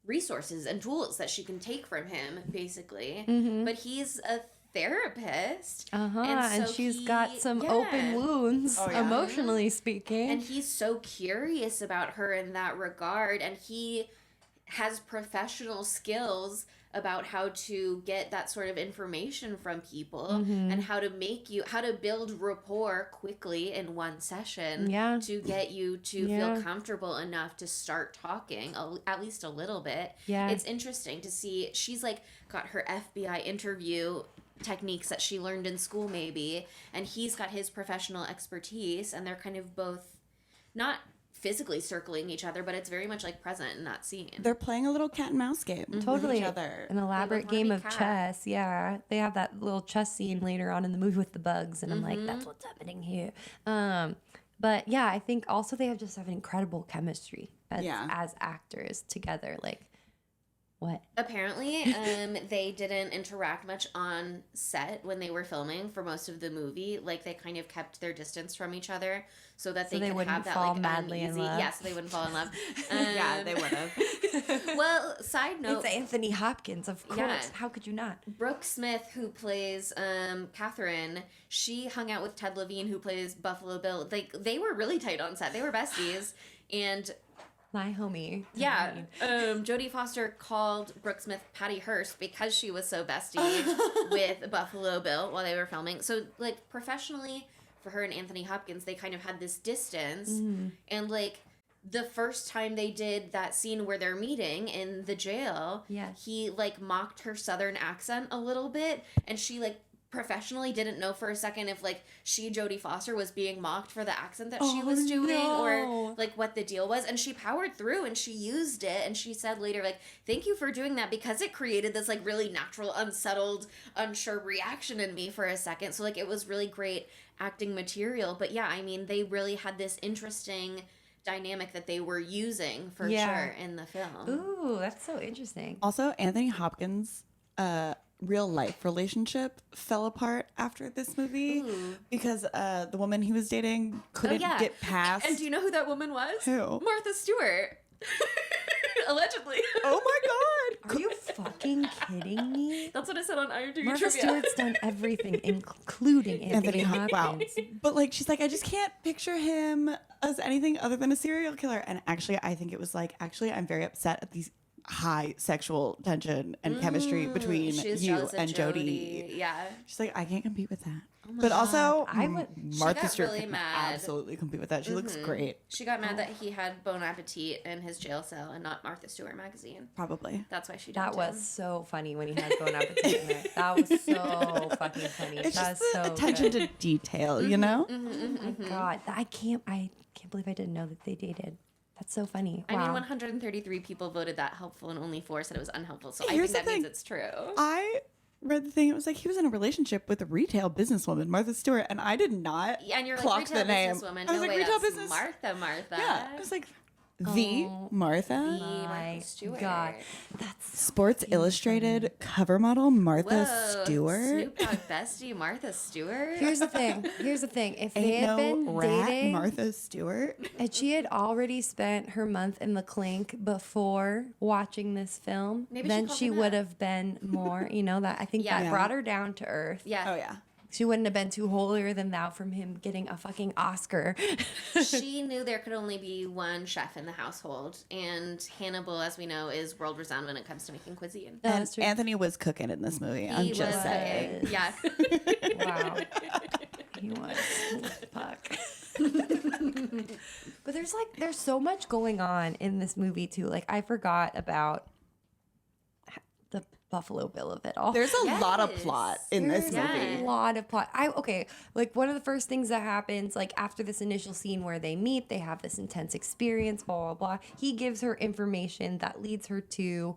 resources and tools that she can take from him, basically. But he's a therapist. And she's got some open wounds, emotionally speaking. And he's so curious about her in that regard, and he has professional skills about how to get that sort of information from people and how to build rapport quickly in one session to get you to feel comfortable enough to start talking at least a little bit. It's interesting to see. She's like got her FBI interview techniques that she learned in school maybe, and he's got his professional expertise, and they're kind of both not physically circling each other, but it's very much like present in that scene. They're playing a little cat and mouse game Totally. with each other. An elaborate game of chess. Yeah. They have that little chess scene later on in the movie with the bugs, and I'm like, that's what's happening here. But yeah, I think also they just have an incredible chemistry as actors together. Like, what? Apparently, they didn't interact much on set when they were filming for most of the movie. Like, they kind of kept their distance from each other so that they could have that fall like madly uneasy. in love. Yeah, so they wouldn't fall in love. Yeah, they would have. Well, side note, It's Anthony Hopkins, of course. Yeah. How could you not? Brooke Smith, who plays Catherine, she hung out with Ted Levine, who plays Buffalo Bill. Like, they were really tight on set. They were besties, and My homie. yeah, Jodie Foster called Brooke Smith Patty Hearst because she was so bestie with Buffalo Bill while they were filming. So, like, professionally, for her and Anthony Hopkins, they kind of had this distance. And, like, the first time they did that scene where they're meeting in the jail, he, like, mocked her southern accent a little bit. And she, like, professionally didn't know for a second if like Jodie Foster was being mocked for the accent that she was doing or like what the deal was, and she powered through and she used it, and she said later like, thank you for doing that because it created this like really natural, unsettled, unsure reaction in me for a second. So like it was really great acting material. But yeah, I mean, they really had this interesting dynamic that they were using for sure in the film. Ooh, that's so interesting. Also, Anthony Hopkins real life relationship fell apart after this movie because the woman he was dating couldn't get past. And do you know who that woman was? Who? Martha Stewart. Allegedly. Oh my God. Are you fucking kidding me? That's what I said on IMDb Martha trivia. Stewart's done everything, including Anthony Hopkins. Wow. But like, she's like, I just can't picture him as anything other than a serial killer. And actually, I think it was like, actually, I'm very upset at these high sexual tension and chemistry between She's you jealous of and Jodie. Yeah. She's like, I can't compete with that. But also, I would- Martha got Stewart really can mad. absolutely compete with that. She looks great. She got mad that he had Bon Appetit in his jail cell and not Martha Stewart magazine. Probably. That's why she That dumped was him. so funny when he had Bon Appetit in there. That was so fucking funny. It's That just was the so attention good. to detail, you know? Oh my God, I can't believe I didn't know that they dated. That's so funny. I Wow. mean, 133 people voted that helpful and only 4 said it was unhelpful. So I Here's think that the means thing. it's true. I read the thing. It was like he was in a relationship with a retail businesswoman, Martha Stewart, and I did not Yeah, and you're clock like, retail the name. businesswoman. I was No like, way, retail that's business. Martha. Yeah, I was like, the Martha. Martha My Stewart. God, that's Sports Illustrated cover model Martha Whoa, Stewart. Snoop Dogg bestie Martha Stewart. Here's the thing. If they Ain't had no been rat dating, Martha Stewart. and she had already spent her month in the clink before watching this film, Maybe she then called she him would up. have been more. You know that I think Yeah. that Yeah. brought her down to earth. Yeah. Oh yeah. She wouldn't have been too holier than thou from him getting a fucking Oscar. She knew there could only be one chef in the household, and Hannibal, as we know, is world renowned when it comes to making cuisine. That And is true. Anthony was cooking in this movie. I'm He just was saying. cooking. Yeah. Wow. He was. Fuck. But there's so much going on in this movie too. Like I forgot about the Buffalo Bill of it all. There's a lot of Yes. plot in this There's movie. a lot of plot. Like one of the first things that happens, like after this initial scene where they meet, they have this intense experience, blah, blah, blah. He gives her information that leads her to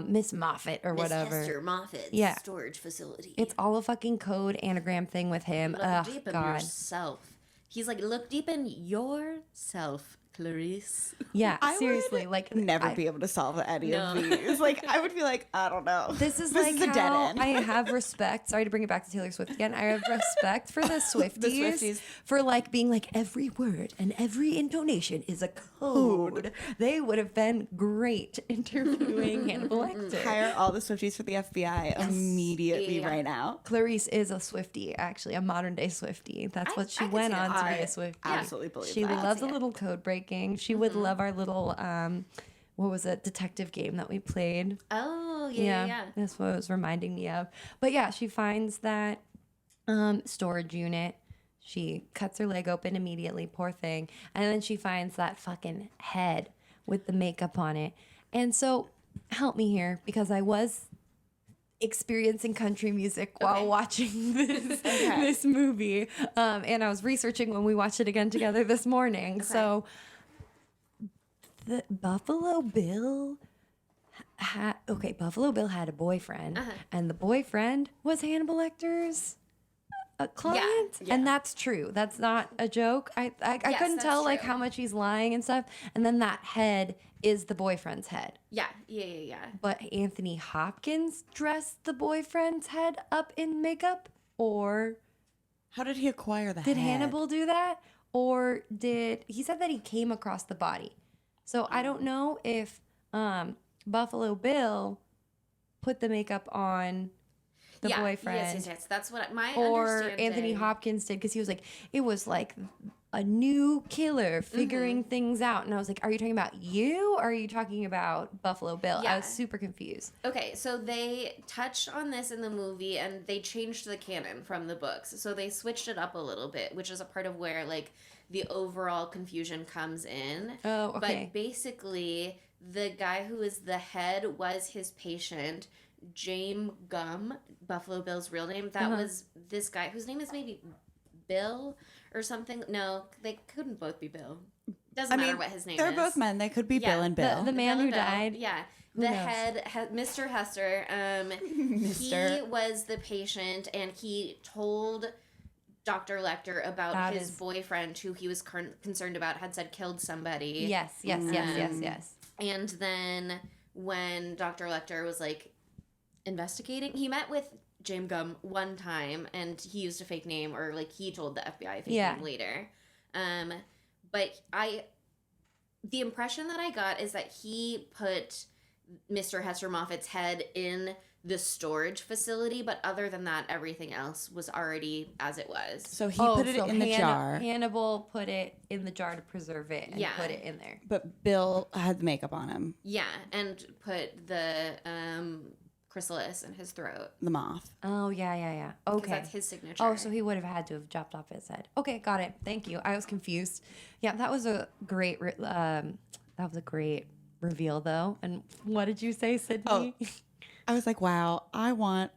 Miss Moffat or whatever. Miss Hester Moffat's Yeah. storage facility. It's all a fucking code anagram thing with him. Look Ugh, deep in God. yourself. He's like, look deep in yourself, Clarice. Yeah, I seriously. would Like never I- be able to solve any No. of these. Like I would be like, I don't know. This is like a dead how end. I have respect. Sorry to bring it back to Taylor Swift again. I have respect for the Swifties, Swifties. for like being like every word and every intonation is a code. They would have been great interviewing Hannibal Lecter. Hire all the Swifties for the FBI immediately Yeah. right now. Clarice is a Swiftie, actually, a modern day Swiftie. That's what she I could went see on that. to be I a Swiftie. absolutely believe She that. loves a see it. little code breaking. She would love our little what was it, detective game that we played. Oh, yeah. That's what it was reminding me of. But yeah, she finds that storage unit. She cuts her leg open immediately, poor thing. And then she finds that fucking head with the makeup on it. And so, help me here, because I was experiencing country music while watching this movie. And I was researching when we watched it again together this morning. So, the Buffalo Bill Buffalo Bill had a boyfriend, and the boyfriend was Hannibal Lecter's client, yeah. and that's true. That's not a joke. I couldn't that's tell like true. how much he's lying and stuff. And then that head is the boyfriend's head. Yeah. But Anthony Hopkins dressed the boyfriend's head up in makeup, or How did he acquire the did head? Hannibal do that? Or did he said that he came across the body? So I don't know if Buffalo Bill put the makeup on the Yeah, boyfriend, Yes. That's what my or understanding. Anthony Hopkins did, because he was like, it was like a new killer figuring things out, and I was like, are you talking about you, or are you talking about Buffalo Bill? I Yeah. was super confused. Okay, so they touched on this in the movie and they changed the canon from the books. So they switched it up a little bit, which is a part of where like the overall confusion comes in. Oh, okay. But basically, the guy who is the head was his patient, James Gum, Buffalo Bill's real name. That was this guy whose name is maybe Bill or something. No, they couldn't both be Bill. Doesn't matter what his name They're is. both men. They could be Yeah, Bill and Bill. The man Bill who and Bill. died. Yeah. Who The knows? head, Mr. Hester, Mr. he was the patient and he told Dr. Lecter about That his is- boyfriend who he was concerned about had said killed somebody. Yes. And then when Dr. Lecter was like, investigating. He met with James Gum one time, and he used a fake name, or like he told the FBI a fake name later. But the impression that I got is that he put Mr. Hester Moffat's head in the storage facility, but other than that, everything else was already as it was. So he put it in the jar. Hannibal put it in the jar to preserve it and put it in there. But Bill had the makeup on him. Yeah, and put the chrysalis in his throat. The moth. Oh, yeah. Okay. That's his signature. Oh, so he would have had to have chopped off his head. Okay, got it. Thank you. I was confused. Yeah, that was a great reveal, though. And what did you say, Sydney? Oh. I was like, wow, I want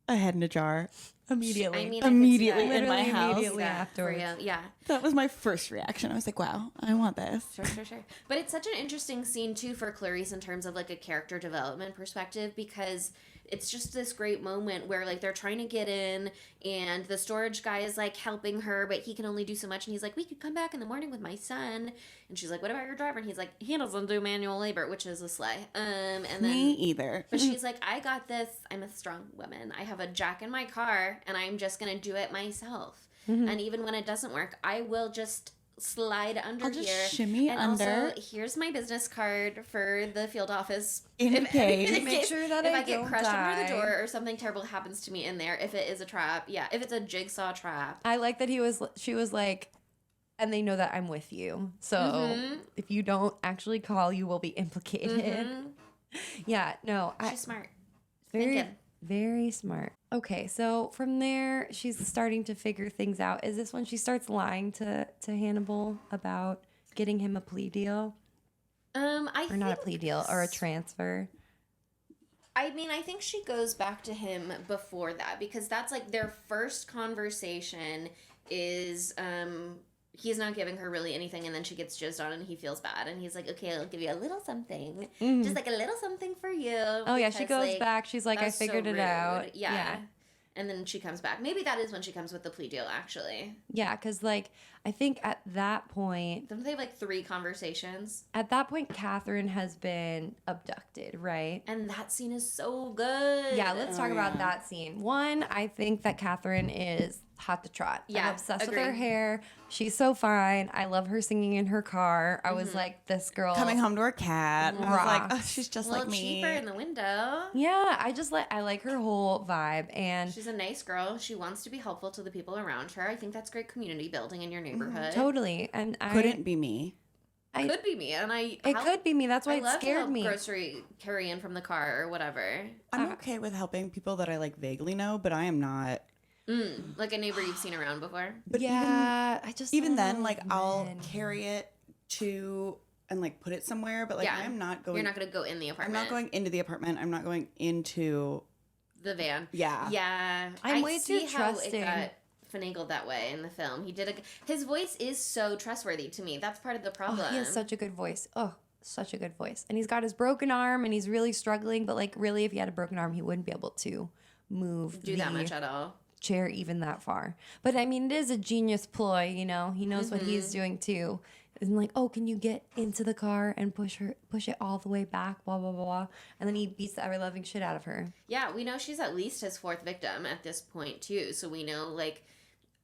a head in a jar. Immediately. I mean, immediately I in my house. Immediately afterwards. Yeah. That was my first reaction. I was like, wow, I want this. Sure. But it's such an interesting scene, too, for Clarice in terms of, like, a character development perspective, because it's just this great moment where, like, they're trying to get in, and the storage guy is, like, helping her, but he can only do so much, and he's like, we could come back in the morning with my son. And she's like, what about your driver? And he's like, he doesn't do manual labor, which is a slay. And then, Me either. But she's like, I got this. I'm a strong woman. I have a jack in my car, and I'm just going to do it myself. And even when it doesn't work, I will just slide under I'll just here. shimmy and under. Also, here's my business card for the field office. In case. Make sure that if I I get don't crushed under the die. door or something terrible happens to me in there, if it is a trap, if it's a jigsaw trap. I like that she was like, and they know that I'm with you. So if you don't actually call, you will be implicated. Yeah, no. She's smart. Very, Thinking. very smart. Okay, so from there, she's starting to figure things out. Is this when she starts lying to Hannibal about getting him a plea deal? Or not a plea deal, or a transfer? I mean, I think she goes back to him before that, because that's like their first conversation is he's not giving her really anything, and then she gets jizzed on and he feels bad, and he's like, okay, I'll give you a little something, just like a little something for you. Oh yeah, she goes back, she's like, I figured it out. Yeah. And then she comes back. Maybe that is when she comes with the plea deal, actually. Yeah, because like I think at that point, don't they have like 3 conversations? At that point, Catherine has been abducted, right? And that scene is so good. Yeah, let's talk about that scene. One, I think that Catherine is hot to trot. Yeah, I'm obsessed with her hair. She's so fine. I love her singing in her car. I was like, this girl Coming home to her cat. I was like, rocks. oh, she's just a little like me. cheaper in the window. Yeah, I like her whole vibe, and she's a nice girl. She wants to be helpful to the people around her. I think that's great community building in your neighborhood. totally. And Couldn't be me. Could be me, and it could be me. That's why it scared me. Grocery carry in from the car or whatever. I'm okay with helping people that I like vaguely know, but I am not. Like a neighbor you've seen around before. But yeah, even then, like I'll carry it to and like put it somewhere, but like I'm not going. You're not going to go in the apartment. I'm not going into the apartment. I'm not going into the van. Yeah. I'm way too trusting. It got finagled that way in the film. His voice is so trustworthy to me. That's part of the problem. Oh, he has such a good voice. Oh, such a good voice. And he's got his broken arm, and he's really struggling. But like, really, if he had a broken arm, he wouldn't be able to do that much at all. Chair even that far. But I mean, it is a genius ploy, you know. He knows what he's doing too. And like, oh, can you get into the car and push it all the way back, blah blah blah. And then he beats the ever loving shit out of her. Yeah, we know she's at least his 4th victim at this point too. So we know, like,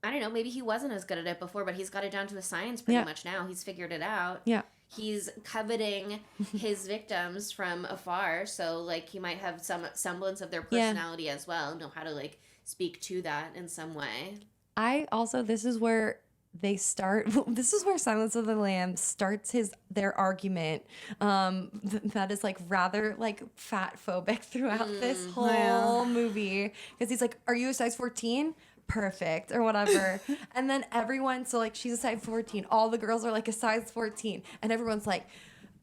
I don't know, maybe he wasn't as good at it before, but he's got it down to a science pretty much now. He's figured it out. Yeah. He's coveting his victims from afar, so like he might have some semblance of their personality as well, know how to like speak to that in some way. This is where they start. This is where Silence of the Lambs starts their argument. That is like rather like fat phobic throughout this whole movie, because he's like, "Are you a size 14?" Perfect, or whatever. And then everyone, so like she's a size 14. All the girls are like a size 14, and everyone's like,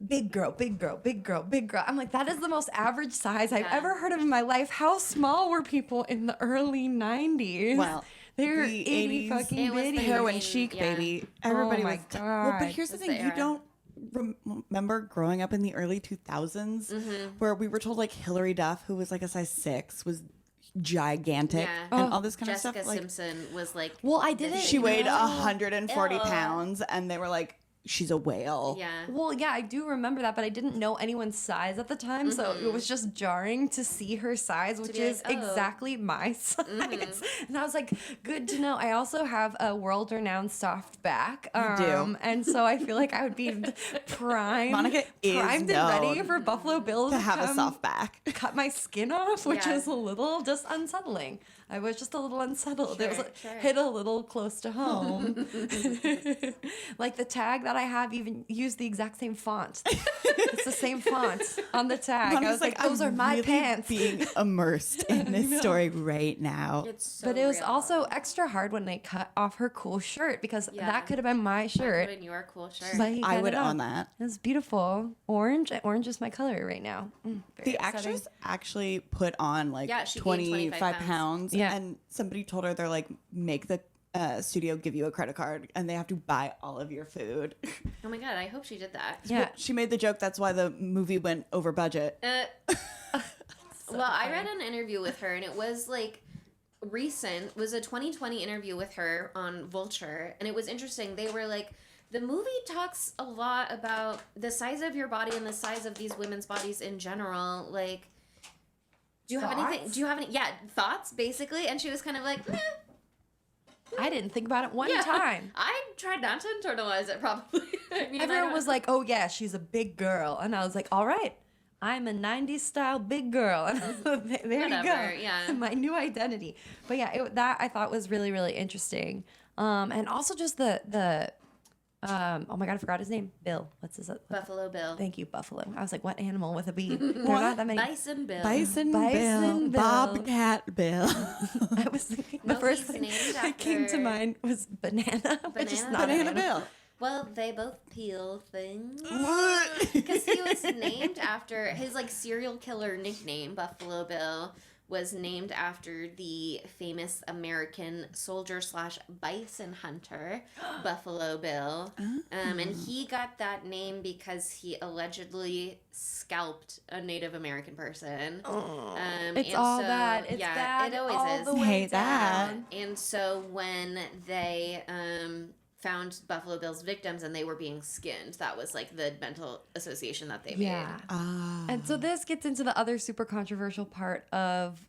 big girl, big girl, big girl, big girl. I'm like, that is the most average size I've ever heard of in my life. How small were people in the early 90s? Well, they're the 80 fucking it was bitty. the heroin chic, baby. Everybody my was. God. Well, but here's the That's thing: the you era. don't remember growing up in the early 2000s, where we were told like Hillary Duff, who was like a size 6, was gigantic and all this kind Jessica of stuff. Like, Simpson was like, Well, I didn't. she weighed know. 140 Ew. pounds, and they were like, she's a whale. Yeah. Well, yeah, I do remember that, but I didn't know anyone's size at the time, so it was just jarring to see her size, which be is like, oh. exactly my size. And I was like, good to know. I also have a world-renowned soft back. do. And so I feel like I would be primed, Monica is primed and ready known for Buffalo Bill to have a come soft back. cut my skin off, which Yeah. was a little just unsettling. I was just a little unsettled. It was Sure. hit a little close to home. Like the tag that I have even used the exact same font. It's the same font on the tag. I Monica's was like, those are my really pants. being immersed in this story right now. It's so But it was real. also extra hard when they cut off her cool shirt because Yeah. that could have been my shirt. Put in your cool shirt. But he I cut would it off. own that. It's beautiful. Orange. Orange is my color right now. Very The upsetting. actress actually put on like Yeah, she gained 25 25 pounds. Yeah. And somebody told her they're like, make the studio give you a credit card and they have to buy all of your food. Oh my god, I hope she did that. Yeah. She made the joke that's why the movie went over budget. Well, I read an interview with her, and it was like recent. It was a 2020 interview with her on Vulture, and it was interesting. They were like, the movie talks a lot about the size of your body and the size of these women's bodies in general. Like, do you have anything? Thoughts? Do you have any? Yeah, thoughts basically. And she was kind of like, meh. I didn't think about it one Yeah. time. I tried not to internalize it. Probably. I mean, I Everyone don't- was like, "Oh yeah, she's a big girl," and I was like, "All right, I'm a '90s style big girl." And there you go, Whatever, yeah. my new identity. But yeah, that I thought was really really interesting, and also just the oh my god, I forgot his name. Bill. What's his? Buffalo Bill. Thank you, Buffalo. I was like, what animal with a B? There are not that many. Bison Bill. Bison Bison Bill, Bill. Bobcat Bill. I was thinking the No, first he's thing named that came to after- mind was banana, which is Banana not Banana a Bill. Well, they both peel things. What? Because he was named after his like serial killer nickname, Buffalo Bill, was named after the famous American soldier / bison hunter, Buffalo Bill. And he got that name because he allegedly scalped a Native American person. It's all bad. It's bad it always all is. the way Hate that. down. And so when they found Buffalo Bill's victims and they were being skinned, that was like the mental association that they made. Yeah. Ah. And so this gets into the other super controversial part of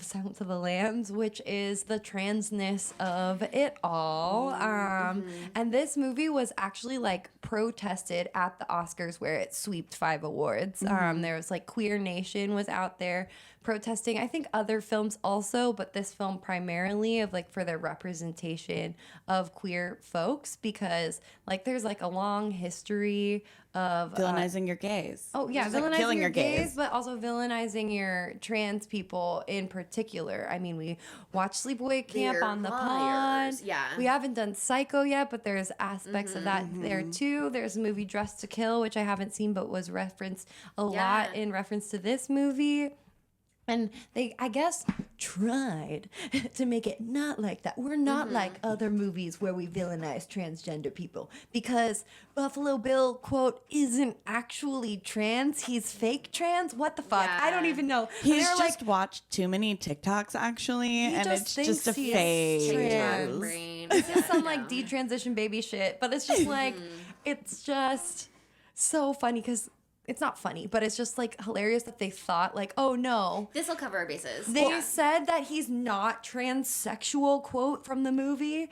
Silence of the Lambs, which is the transness of it all. And this movie was actually like protested at the Oscars where it sweeped 5 awards. There was like Queer Nation was out there protesting. I think other films also, but this film primarily of like for their representation of queer folks because like there's like a long history of Villainizing your gays. Oh yeah, Just, like, villainizing killing your your gays, gays. but also villainizing your trans people in particular. I mean, we watched Sleepaway Camp They're on the liars. pond. Yeah. We haven't done Psycho yet, but there's aspects of that Mm-hmm. there too. There's a movie Dressed to Kill, which I haven't seen, but was referenced a lot Yeah. in reference to this movie. And they, I guess, tried to make it not like that. We're not like other movies where we villainize transgender people because Buffalo Bill, quote, isn't actually trans. He's fake trans. What the fuck? I don't Yeah. even know. And He's they're just watched too many TikToks actually, and just it's thinks just a he is phase. trans. Brain. this is some like detransition baby shit, but it's just like, it's just so funny because it's not funny, but it's just like hilarious that they thought like, oh no. This will cover our bases. They said that he's not transsexual, quote from the movie.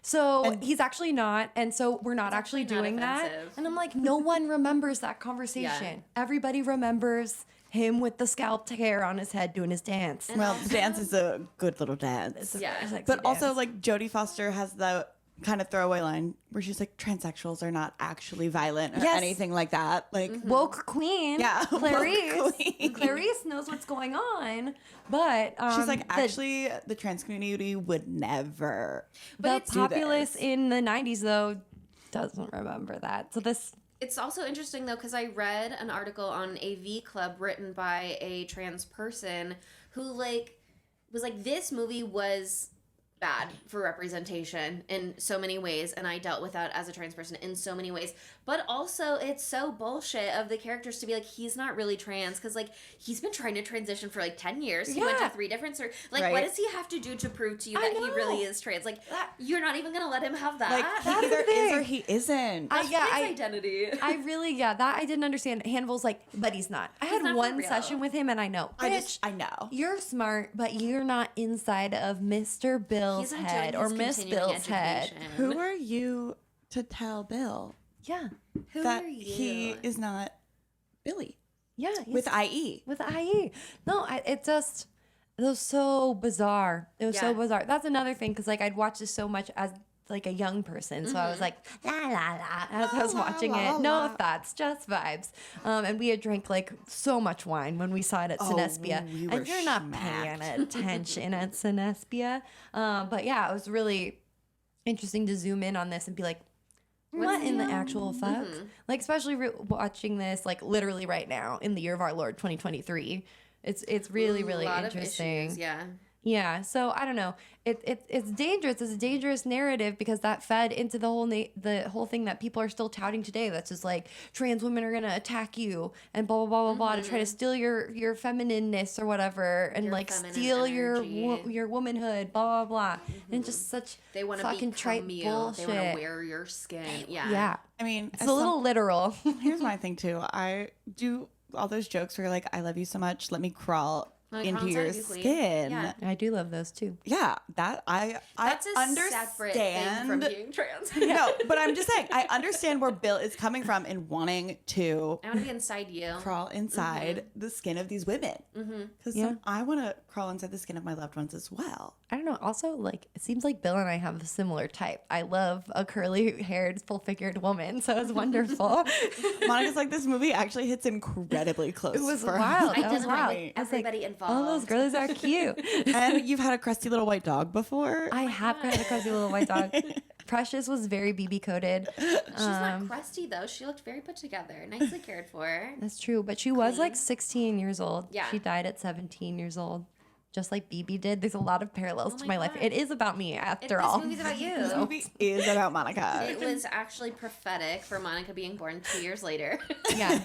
So he's actually not, and so we're not actually actually not doing that. offensive. And I'm like, no one remembers that conversation. Yeah. Everybody remembers him with the scalped hair on his head doing his dance. Well, the dance is a good little dance. Yeah. Sexy But also, dance. like, Jodie Foster has the kind of throwaway line where she's like, transsexuals are not actually violent or Yes. anything like that. Like, woke queen, Yeah, woke Clarice. queen. Clarice knows what's going on, but she's like, the- actually, the trans community would never. the do populace this. in the 90s though doesn't remember that. So this It's also interesting though because I read an article on AV Club written by a trans person who like was like this movie was bad for representation in so many ways, and I dealt with that as a trans person in so many ways. But also, it's so bullshit of the characters to be like, he's not really trans, because like he's been trying to transition for like 10 years. He went to 3 different like, what does he have to do to prove to you that he really is trans? Like, you're not even gonna let him have that. Like, he either is or he isn't. That's his identity. I really, that I didn't understand. Hannibal's like, but he's not. I had one session with him, and I know. I know. You're smart, but you're not inside of Mr. Bill's head or Miss Bill's head. Who are you to tell Bill? Yeah. Who that are you? He is not Billy. Yeah. With IE. With IE. No, it was so bizarre. It was so bizarre. That's another thing, because like I'd watch this so much as like a young person, so I was like la la la as I was watching it. No thoughts, just vibes. And we had drank like so much wine when we saw it at Cinespia, and you're not paying attention at Cinespia. But yeah, it was really interesting to zoom in on this and be like, what in the actual fuck? Like, especially watching this like literally right now in the year of our Lord 2023. It's really interesting. Issues, yeah. Yeah, so I don't know. It's dangerous. It's a dangerous narrative, because that fed into the whole thing that people are still touting today. That's just like, trans women are gonna attack you and blah blah blah blah blah to try to steal your feminineness or whatever, and your like steal energy. your womanhood, blah blah blah, and just such they want to fucking trite bullshit. They want to wear your skin. Yeah. I mean, it's a little literal. Here's my thing too. I do all those jokes where you're like, I love you so much, let me crawl into your skin. Yeah. I do love those too. Yeah, that's a understand separate thing from being trans. No, but I'm just saying, I understand where Bill is coming from in wanting to. I want to be inside you. Crawl inside the skin of these women, because I want to crawl inside the skin of my loved ones as well. I don't know. Also, like, it seems like Bill and I have a similar type. I love a curly-haired, full-figured woman, so it's wonderful. Monica's like, this movie actually hits incredibly close. It was wild. I was wild. Everybody involved. Oh, those girls are cute. And you've had a crusty little white dog before? I have had a crusty little white dog. Precious was very BB coated. She's not crusty though. She looked very put together, nicely cared for. That's true, but she was like 16 years old. Yeah. She died at 17 years old. Just like BB did. There's a lot of parallels to my life. It is about me, after all. This movie's about you. This movie is about Monica. It was actually prophetic for Monica being born 2 years later. Yeah.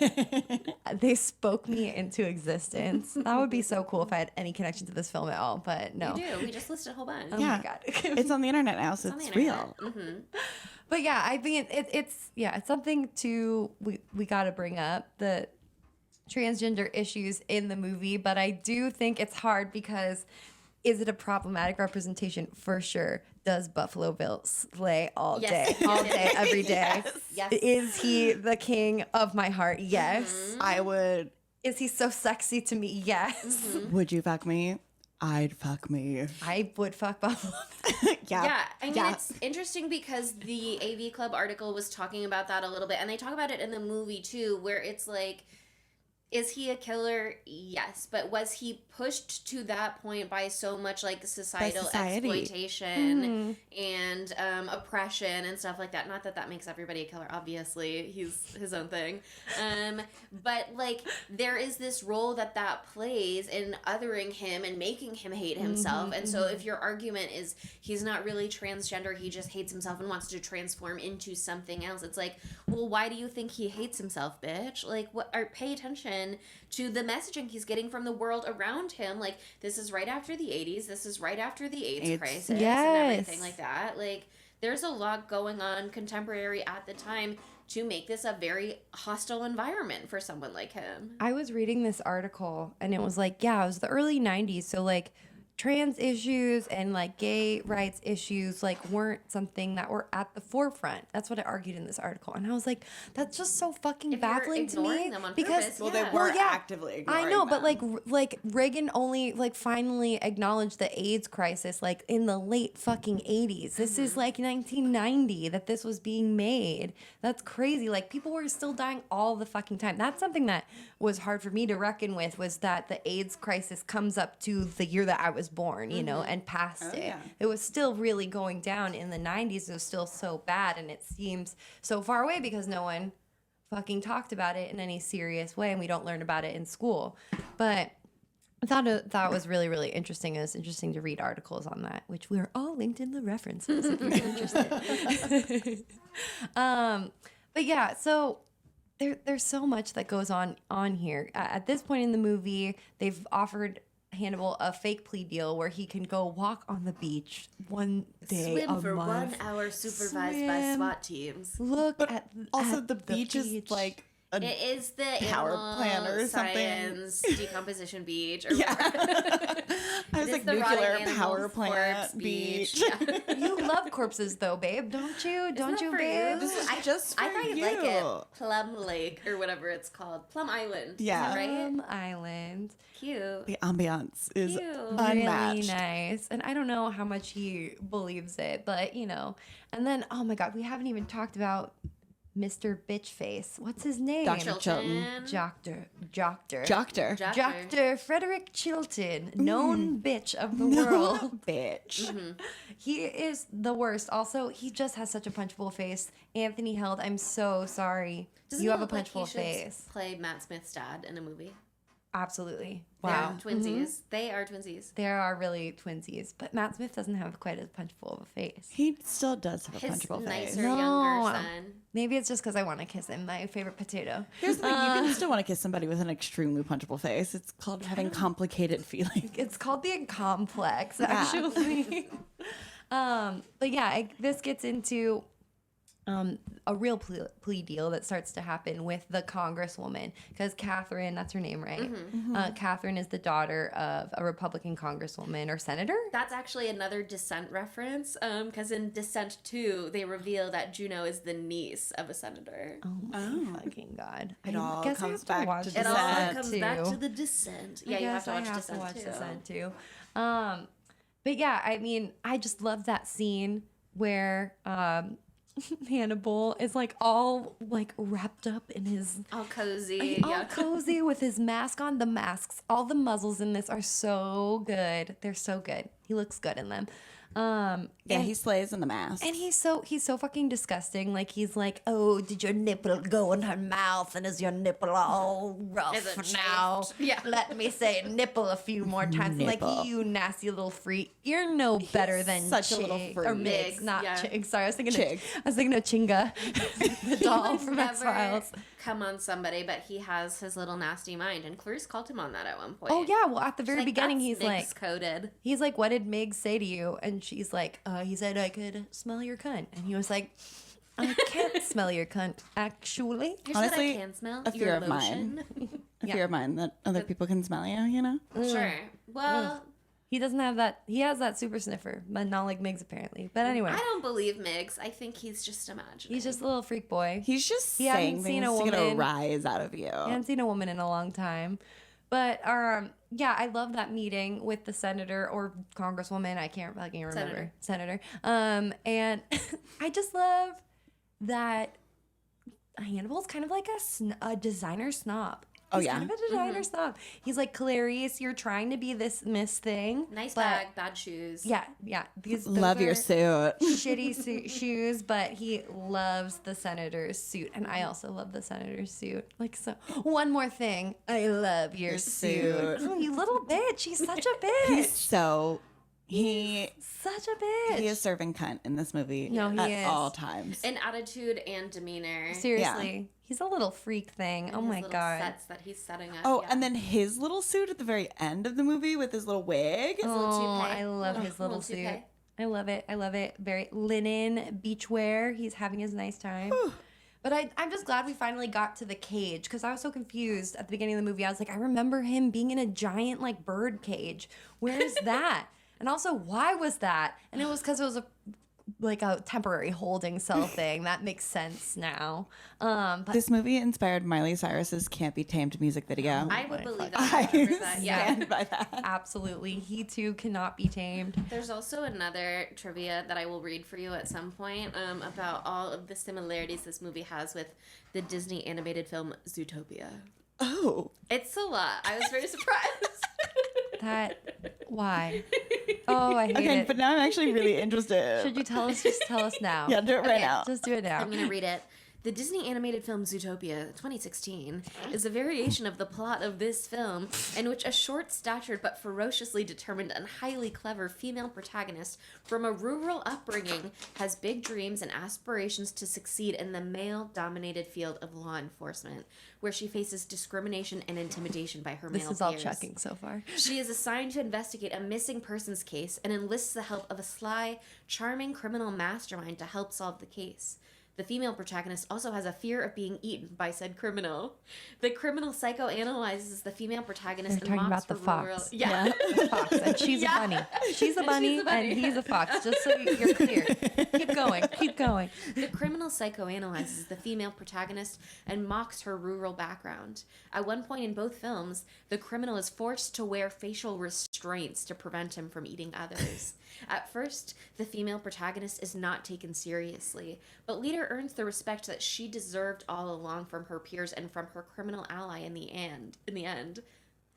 They spoke me into existence. That would be so cool if I had any connection to this film at all, but no. You do. We just listed a whole bunch. Oh my God. It's on the internet now, so it's real. But yeah, I think it's something we got to bring up, the transgender issues in the movie, but I do think it's hard because is it a problematic representation? For sure. Does Buffalo Bill slay all day, every day? Yes. Is he the king of my heart? Yes. I would. Is he so sexy to me? Yes. Would you fuck me? I'd fuck me. I would fuck Buffalo. Yeah. I mean, it's interesting because the AV Club article was talking about that a little bit, and they talk about it in the movie too, where it's like, is he a killer? Yes. But was he pushed to that point by so much like societal exploitation and oppression and stuff like that? Not that that makes everybody a killer. Obviously, he's his own thing. But like there is this role that plays in othering him and making him hate himself. And so if your argument is he's not really transgender, he just hates himself and wants to transform into something else, it's like, well, why do you think he hates himself, bitch? Like, what? Or pay attention to the messaging he's getting from the world around him. Like, this is right after the 80s. This is right after the AIDS crisis and everything like that. Like, there's a lot going on contemporary at the time to make this a very hostile environment for someone like him. I was reading this article and it was like, yeah, it was the early 90s. So like trans issues and like gay rights issues like weren't something that were at the forefront. That's what I argued in this article, and I was like, that's just so fucking baffling to me because they were actively ignoring I know, them. but like Reagan only like finally acknowledged the AIDS crisis like in the late fucking 80s. This is like 1990 that this was being made. That's crazy. Like people were still dying all the fucking time. That's something that was hard for me to reckon with, was that the AIDS crisis comes up to the year that I was born, you know, and past it. Yeah. It was still really going down in the 90s. It was still so bad, and it seems so far away because no one fucking talked about it in any serious way, and we don't learn about it in school. But I thought was really, really interesting. It was interesting to read articles on that, which we're all linked in the references if you're interested. But yeah, so there's so much that goes on here. At this point in the movie, they've offered Hannibal a fake plea deal where he can go walk on the beach one day Swim a for month. 1 hour supervised by SWAT teams. Look But at also at the beach is like a It is the power animal plant or science decomposition beach. Or yeah. whatever. I was It is like the rotting nuclear animal power plant corpse beach. Yeah. You love corpses though, babe, don't you? Don't that you, for babe? you? This is just I for thought you'd you. like it. Plum Lake or whatever it's called. Plum Island. Yeah. Is that right? Island. Cute. The ambiance is Cute. unmatched. Really nice. And I don't know how much he believes it, but you know. And then, oh my God, we haven't even talked about Mr. Bitchface. What's his name? Dr. Chilton. Doctor. Jockter. Dr. Frederick Chilton, known bitch of the world. Bitch. He is the worst. Also, he just has such a punchable face. Anthony Held, I'm so sorry. Doesn't you it have a look like he punchable should face. Play Matt Smith's dad in a movie. Absolutely. They're Wow. twinsies. They are twinsies. There are really twinsies, but Matt Smith doesn't have quite as punchable of a face. He still does have a His punchable face. nicer No. younger son. Maybe it's just because I want to kiss him, my favorite potato. Here's the thing: you can still want to kiss somebody with an extremely punchable face. It's called having complicated feelings. It's called the complex, actually. But yeah, this gets into a real plea deal that starts to happen with the congresswoman, because Catherine, that's her name, right? Catherine is the daughter of a Republican congresswoman or senator. That's actually another Descent reference, because in Descent 2, they reveal that Juno is the niece of a senator. Oh my fucking God. It all guess I comes have back watch to It all Descent comes too. back to the Descent. Yeah, you have to watch Descent too. But yeah, I mean, I just love that scene where Hannibal is like all like wrapped up in his All cozy. all Yeah. cozy with his mask on. The masks, all the muzzles in this are so good. They're so good. He looks good in them. Yeah, and- he slays in the mask. And he's so fucking disgusting. Like he's like, oh, did your nipple go in her mouth, and is your nipple all Is rough it now? chafed? Yeah. Let me say nipple a few more times. Nipple. Like you nasty little freak. You're no better than such a Chig, little or freak. Migs, not Yeah. Chig. Sorry, I was thinking Chig. of Chinga, the doll from Never X-Files. come on somebody, but he has his little nasty mind, and Clarice called him on that at one point. Oh yeah, well at the very Like, beginning that's he's like, coded. what did Migs say to you? And she's like, he said I could smell your cunt. And he was like, I can't smell your cunt, actually. Here's Honestly, what I can smell. a fear your of mine. lotion. A fear of mine that other people can smell you, you know? Sure. Well, He doesn't have that. He has that super sniffer, but not like Migs apparently. But anyway, I don't believe Migs. I think he's just imagining. he's just a little freak boy. He's just He hadn't saying seen things a to get a woman. rise out of you. I haven't seen a woman in a long time. But yeah, I love that meeting with the senator or congresswoman. I can't fucking remember. Senator. And I just love that Hannibal's kind of like a designer snob. Oh, He's yeah. kind of a designer snob. He's like, Clarice, you're trying to be this Miss thing. Nice but- bag, bad shoes. Yeah. Those Love your are suit. shitty shoes, but he loves the senator's suit, and I also love the senator's suit. Like, so one more thing, I love your suit. suit. Oh, you little bitch! He's such a bitch. He's so he such a bitch. he is serving cunt in this movie No, he at is. all times. In attitude and demeanor. Seriously, he's a little freak thing. And Oh his my little god. Sets that he's setting up. Oh, yeah. and then his little suit at the very end of the movie with his little wig. little Oh, toupee. I love his little Little suit. toupee. I love it. I love it. Very linen beachwear. He's having his nice time. But I'm just glad we finally got to the cage, because I was so confused at the beginning of the movie. I was like, I remember him being in a giant like bird cage. Where is that? And also, why was that? And it was because it was a temporary holding cell thing. That makes sense now. But This movie inspired Miley Cyrus's "Can't Be Tamed" music video. I would believe I that. 100%. Yeah. stand by that. absolutely, he too cannot be tamed. There's also another trivia that I will read for you at some point about all of the similarities this movie has with the Disney animated film Zootopia. Oh, It's a lot. I was very surprised. Why? Oh, I hate okay, it. but now I'm actually really interested. Should you tell us? Just tell us now. Yeah, do it right Okay. now. Just do it now. I'm going to read it. The Disney animated film Zootopia 2016 is a variation of the plot of this film in which a short-statured but ferociously determined and highly clever female protagonist from a rural upbringing has big dreams and aspirations to succeed in the male-dominated field of law enforcement, where she faces discrimination and intimidation by her male peers. This is all checking so far. She is assigned to investigate a missing persons case and enlists the help of a sly, charming criminal mastermind to help solve the case. The female protagonist also has a fear of being eaten by said criminal. The criminal psychoanalyzes the female protagonist They're talking about the fox. Yeah. The fox. And she's a bunny. She's a bunny, and he's a fox, just so you're clear. Keep going. Keep going. The criminal psychoanalyzes the female protagonist and mocks her rural background. At one point in both films, the criminal is forced to wear facial restraints to prevent him from eating others. At first, the female protagonist is not taken seriously, but later earns the respect that she deserved all along from her peers and from her criminal ally in the end.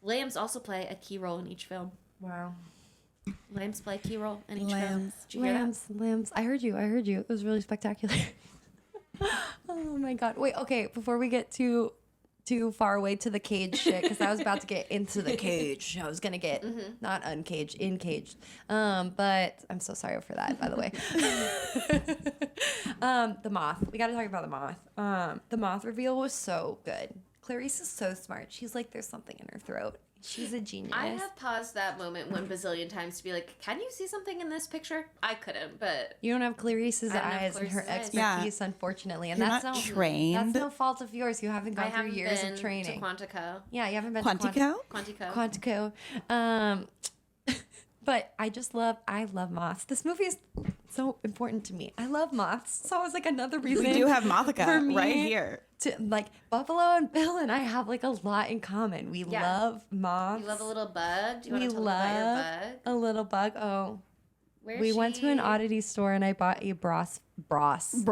Lambs also play a key role in each film. Wow. Lambs play a key role in each film. Did you hear that? Lambs. I heard you. It was really spectacular. Oh my god. Wait, okay, before we get too far away to the cage shit, because I was about to get into the cage. I was gonna get not uncaged, encaged. But I'm so sorry for that, by the way. The moth. We got to talk about the moth. The moth reveal was so good. Clarice is so smart. She's like, there's something in her throat. She's a genius. I have paused that moment one bazillion times to be like, can you see something in this picture? I couldn't, but... You don't have Clarice's I don't have eyes and her Clarice's eyes. expertise, unfortunately. And You're that's not no trained. That's no fault of yours. You haven't I gone through haven't years been of training. to Quantico. Yeah, you haven't been Quantico? Quantico. Quantico. But I love moths. This movie is so important to me. I love moths. So it was like another reason. We do have for Mothica me right here. To, like, Buffalo and Bill and I have like a lot in common. We love moths. You love a little bug? Do you want We to tell me about your love bug? a little bug. Oh. Where We went to an oddity store and I bought a brass Bros.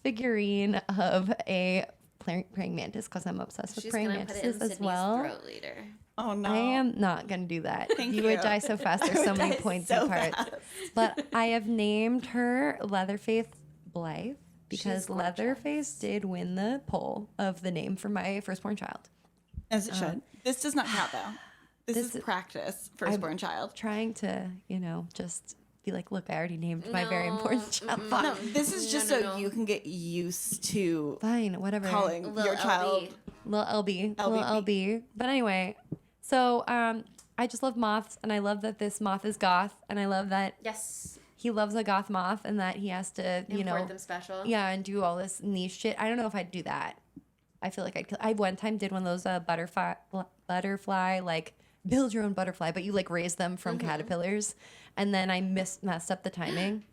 figurine of a praying mantis because I'm obsessed with She's praying gonna put it in mantises as Sydney's well. throat later. Oh no. I am not going to do that. Thank you would you. die so fast. There's so many die points so apart. fast. But I have named her Leatherface Blythe because She's gorgeous. Leatherface did win the poll of the name for my firstborn child. As it should. This does not count though. This is practice, firstborn child. Trying to, just be like, look, I already named my very important child. No, this is just so you can get used to Fine, whatever. calling Lil your child. LB. Little LB. LBB. Little LB. But anyway, so I just love moths, and I love that this moth is goth, and I love that Yes. he loves a goth moth, and that he has to, Import them special. yeah, and do all this niche shit. I don't know if I'd do that. I feel like I'd kill. I one time did one of those butterfly, like build your own butterfly, but you like raise them from caterpillars, and then I messed up the timing.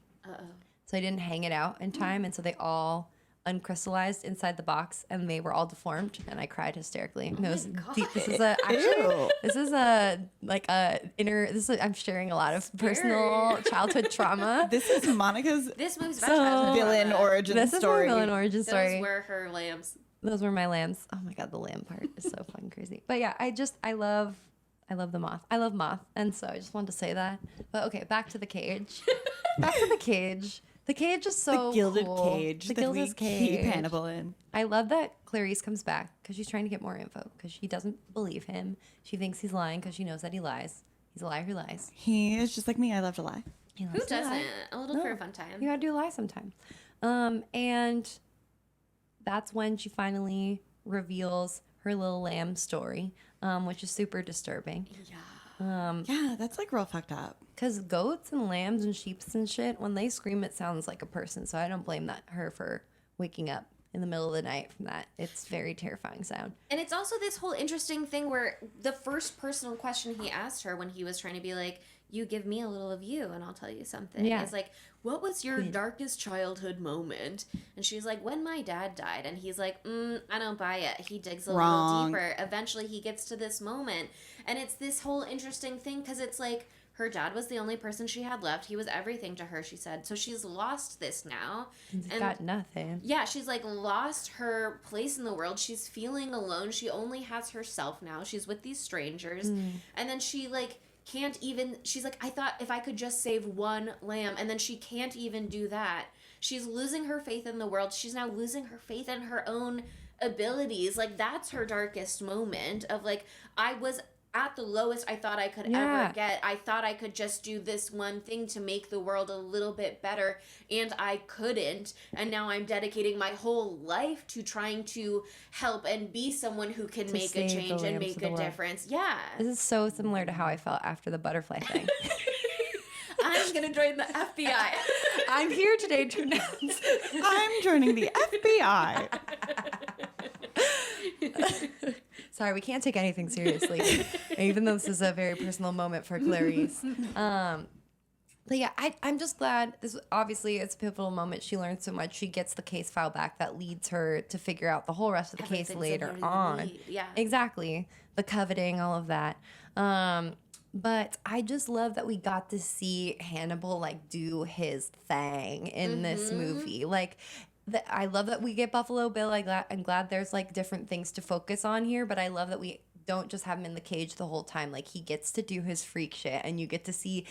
So I didn't hang it out in time, and so they all uncrystallized inside the box, and they were all deformed, and I cried hysterically. It was deep. This is I'm sharing a lot of personal childhood trauma. This is Monica's This movie's about childhood villain trauma. origin This is my story. villain origin story. Those were her lambs. Those were my lambs. Oh my god, the lamb part is so fucking crazy. But yeah, I love the moth. I love moth, and so I just wanted to say that. But okay, back to the cage. The cage is so The gilded cool. cage The that we gilded keep Hannibal in. I love that Clarice comes back because she's trying to get more info because she doesn't believe him. She thinks he's lying because she knows that he lies. He's a liar who lies. He is just like me. I love to lie. He Who loves to lie. doesn't? A little for a fun time. You gotta do a lie sometime. And that's when she finally reveals her little lamb story, which is super disturbing. Yeah, that's like real fucked up. Because goats and lambs and sheeps and shit, when they scream, it sounds like a person. So I don't blame her for waking up in the middle of the night from that. It's very terrifying sound. And it's also this whole interesting thing where the first personal question he asked her when he was trying to be like, you give me a little of you and I'll tell you something. Yeah. Is like, what was your darkest childhood moment? And she's like, when my dad died. And he's like, I don't buy it. He digs a Wrong. little deeper. Eventually he gets to this moment. And it's this whole interesting thing because it's like, her dad was the only person she had left. He was everything to her, she said. So she's lost this now. He's got nothing. Yeah, she's like lost her place in the world. She's feeling alone. She only has herself now. She's with these strangers. And then she like can't even, she's like, I thought if I could just save one lamb. And then she can't even do that. She's losing her faith in the world. She's now losing her faith in her own abilities. Like, that's her darkest moment of, like, I was at the lowest I thought I could ever get. I thought I could just do this one thing to make the world a little bit better, and I couldn't. And now I'm dedicating my whole life to trying to help and be someone who can make a change and make a difference. Yeah. This is so similar to how I felt after the butterfly thing. I'm going to join the FBI. I'm here today to announce. I'm joining the FBI. Sorry, we can't take anything seriously, even though this is a very personal moment for Clarice. But yeah, I'm just glad. This obviously it's a pivotal moment. She learns so much. She gets the case file back that leads her to figure out the whole rest of the case later on. Yeah, exactly. The coveting, all of that. But I just love that we got to see Hannibal like do his thing in this movie. Like, I love that we get Buffalo Bill. I'm glad there's like different things to focus on here, but I love that we don't just have him in the cage the whole time. Like, he gets to do his freak shit, and you get to see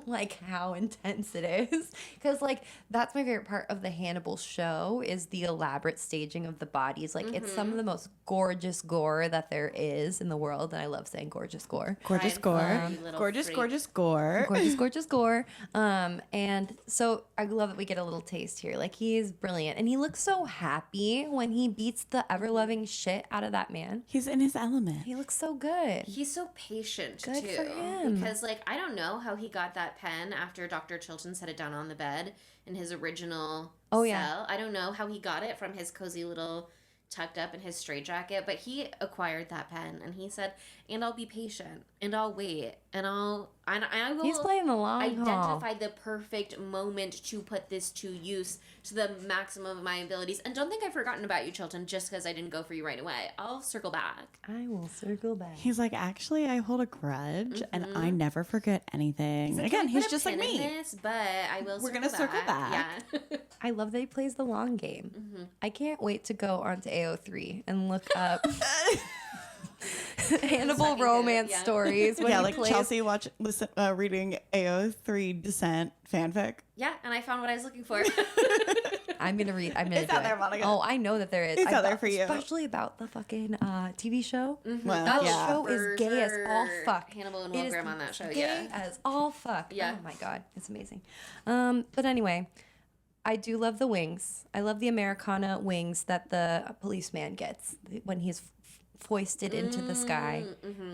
like how intense it is. Because like that's my favorite part of the Hannibal show is the elaborate staging of the bodies. Like it's some of the most gorgeous gore that there is in the world, and I love saying gorgeous gore. Gorgeous gore. Gorgeous, gorgeous gore. Gorgeous, gorgeous gore. And so I love that we get a little taste here. Like, he is brilliant, and he looks so happy when he beats the ever-loving shit out of that man. He's in his element. He looks so good. He's so patient, Good too. for him. Because, like, I don't know how he got that pen after Dr. Chilton set it down on the bed in his original cell. Yeah. I don't know how he got it from his cozy little tucked up in his straitjacket, but he acquired that pen, and he said, and I'll be patient, and I'll wait, and I will He's playing the long haul. identify the perfect moment to put this to use to the maximum of my abilities. And don't think I've forgotten about you, Chilton, just because I didn't go for you right away. I'll circle back. I will circle back. He's like, actually, I hold a grudge, and I never forget anything. Like, Again, "Can we he's put a just like pin in me. this?" But I will. We're gonna circle back. Yeah. I love that he plays the long game. I can't wait to go onto AO3 and look up Hannibal romance stories. When Yeah, he like plays. Chelsea reading AO3 Descent fanfic. Yeah, and I found what I was looking for. I'm gonna read. I'm gonna It's do out there, it. Monica. Oh, I know that there is. It's out there for you. Especially about the fucking TV show. Well, That yeah. show is gay as all fuck. Hannibal and It Will is Graham on that show. Gay Yeah. as all fuck. Yeah. Oh my god, it's amazing. But anyway, I do love the wings. I love the Americana wings that the policeman gets when he's foisted into the sky.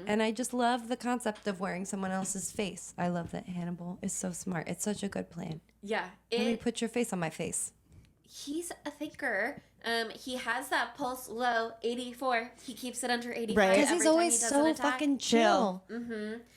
And I just love the concept of wearing someone else's face. I love that Hannibal is so smart. It's such a good plan. Yeah. Let me put your face on my face. He's a thinker. He has that pulse low, 84. He keeps it under 85. Right. Because every he's time always he does so an attack. fucking chill.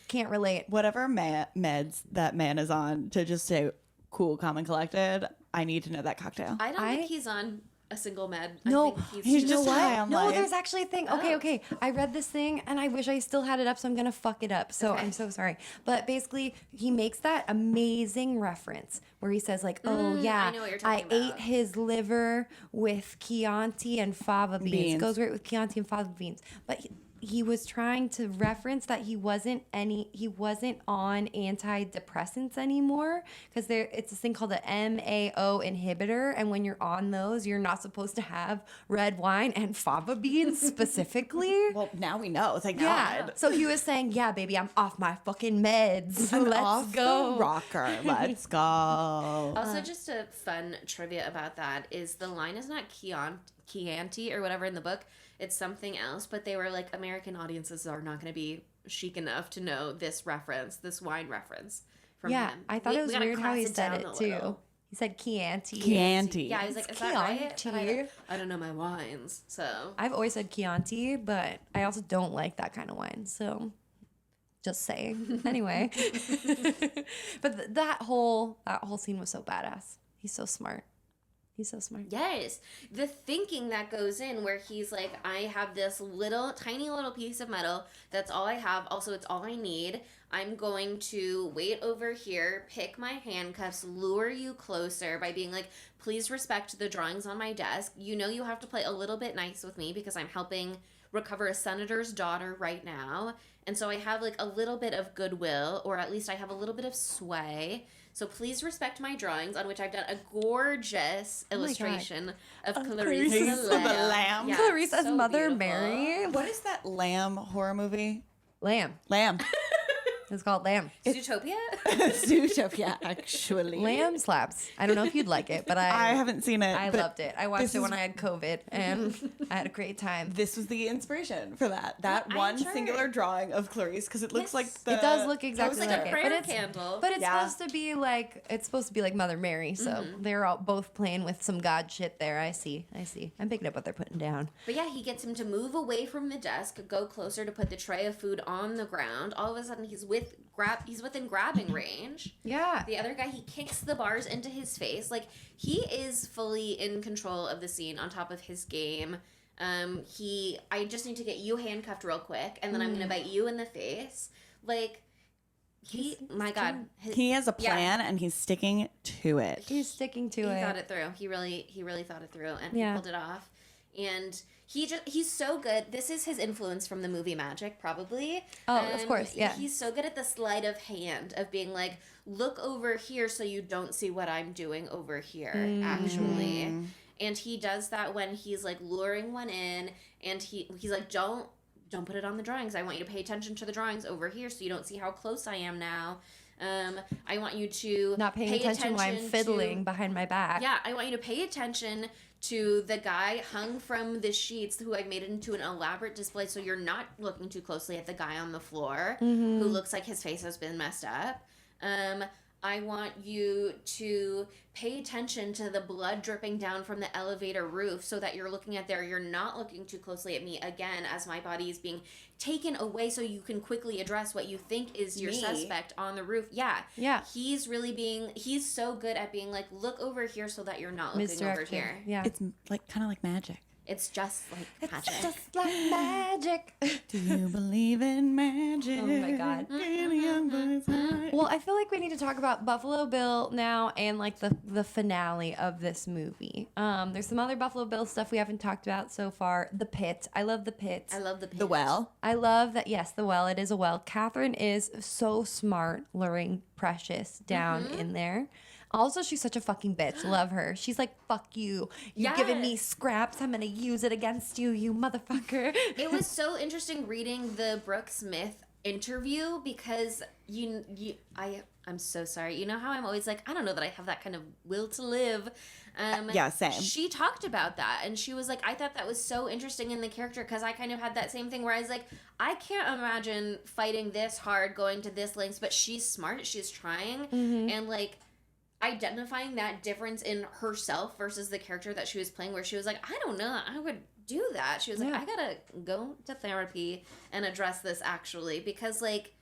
Can't relate. Whatever meds that man is on to just stay cool, calm, and collected, I need to know that cocktail. I don't think he's on a single med. No, I think he's just high on No, life. there's actually a thing. Okay. I read this thing and I wish I still had it up, so I'm gonna fuck it up. So Okay. I'm so sorry. But basically, he makes that amazing reference where he says like, "Oh yeah, I know what you're talking ate about. his liver with Chianti and fava beans. Beans. It goes great with Chianti and fava beans." But he was trying to reference that he wasn't on antidepressants anymore because it's this thing called the MAO inhibitor, and when you're on those, you're not supposed to have red wine and fava beans specifically. Well, now we know. Thank Yeah. God. So he was saying, "Yeah, baby, I'm off my fucking meds. I'm Let's off go." the rocker. Let's go. Also, just a fun trivia about that is the line is not Chianti or whatever in the book. It's something else, but they were like, American audiences are not going to be chic enough to know this reference, this wine reference from Yeah, him. I thought it was we gotta weird how class he said down it a too. little. He said Chianti. Chianti. Yeah, I was like, It's is that right? Chianti. But I don't know my wines, so. I've always said Chianti, but I also don't like that kind of wine. So, just saying. Anyway, but that whole scene was so badass. He's so smart. He's so smart. Yes. The thinking that goes in where he's like, I have this tiny little piece of metal. That's all I have. Also, it's all I need. I'm going to wait over here, pick my handcuffs, lure you closer by being like, please respect the drawings on my desk. You know you have to play a little bit nice with me because I'm helping recover a senator's daughter right now. And so I have like a little bit of goodwill, or at least I have a little bit of sway. So please respect my drawings, on which I've done a gorgeous illustration of Clarice the Lamb. Yeah, Clarice as so Mother beautiful. Mary. What is that lamb horror movie? Lamb. Lamb. It's called Lamb. Zootopia? Zootopia, actually. Lamb slaps. I don't know if you'd like it, but I haven't seen it. I but loved it. I watched this it is- when I had COVID, and I had a great time. This was the inspiration for that. That I'm one sure. singular drawing of Clarice, because it looks Yes. like the. It does look exactly like like a it, prayer but it's candle. But it's Yeah. supposed to be like Mother Mary, so they're all both playing with some god shit there. I see. I'm picking up what they're putting down. But yeah, he gets him to move away from the desk, go closer to put the tray of food on the ground. All of a sudden, he's within grabbing range. Yeah. The other guy, he kicks the bars into his face. Like, he is fully in control of the scene, on top of his game. I just need to get you handcuffed real quick, and then I'm gonna bite you in the face. Like, my God, He has a Yeah. plan and he's sticking to it. He's sticking to he it. thought it through. He really thought it through, and Yeah. he pulled it off. And he's so good. This is his influence from the movie Magic, probably. Oh, of course, yeah. He's so good at the sleight of hand of being like, look over here so you don't see what I'm doing over here, actually. And he does that when he's like luring one in, and he's like, don't put it on the drawings. I want you to pay attention to the drawings over here so you don't see how close I am now. I want you to Not paying pay attention while I'm to- fiddling behind my back. Yeah, I want you to pay attention to the guy hung from the sheets who I made into an elaborate display, so you're not looking too closely at the guy on the floor who looks like his face has been messed up. I want you to pay attention to the blood dripping down from the elevator roof so that you're looking at there. You're not looking too closely at me again as my body is being taken away so you can quickly address what you think is your Me? suspect on the roof. Yeah. Yeah. He's so good at being like, look over here so that you're not looking over Misdirected. here. Yeah. It's like kind of like magic. It's just like magic. just like magic. Do you believe in magic? Oh my God. In a young boy's heart? Well, I feel like we need to talk about Buffalo Bill now and like the finale of this movie. There's some other Buffalo Bill stuff we haven't talked about so far. The Pit. I love the Pit. I love the The well. I love that. Yes, the well. It is a well. Catherine is so smart, luring Precious down in there. Also, she's such a fucking bitch. Love her. She's like, fuck you. You've given me Yes. scraps. I'm going to use it against you, you motherfucker. It was so interesting reading the Brooke Smith interview because I'm so sorry. You know how I'm always like, I don't know that I have that kind of will to live. Yeah, same. She talked about that, and she was like, I thought that was so interesting in the character because I kind of had that same thing where I was like, I can't imagine fighting this hard, going to this lengths, but she's smart, she's trying, and like identifying that difference in herself versus the character that she was playing, where she was like, I don't know, I would do that. She was like, I gotta go to therapy and address this actually, because like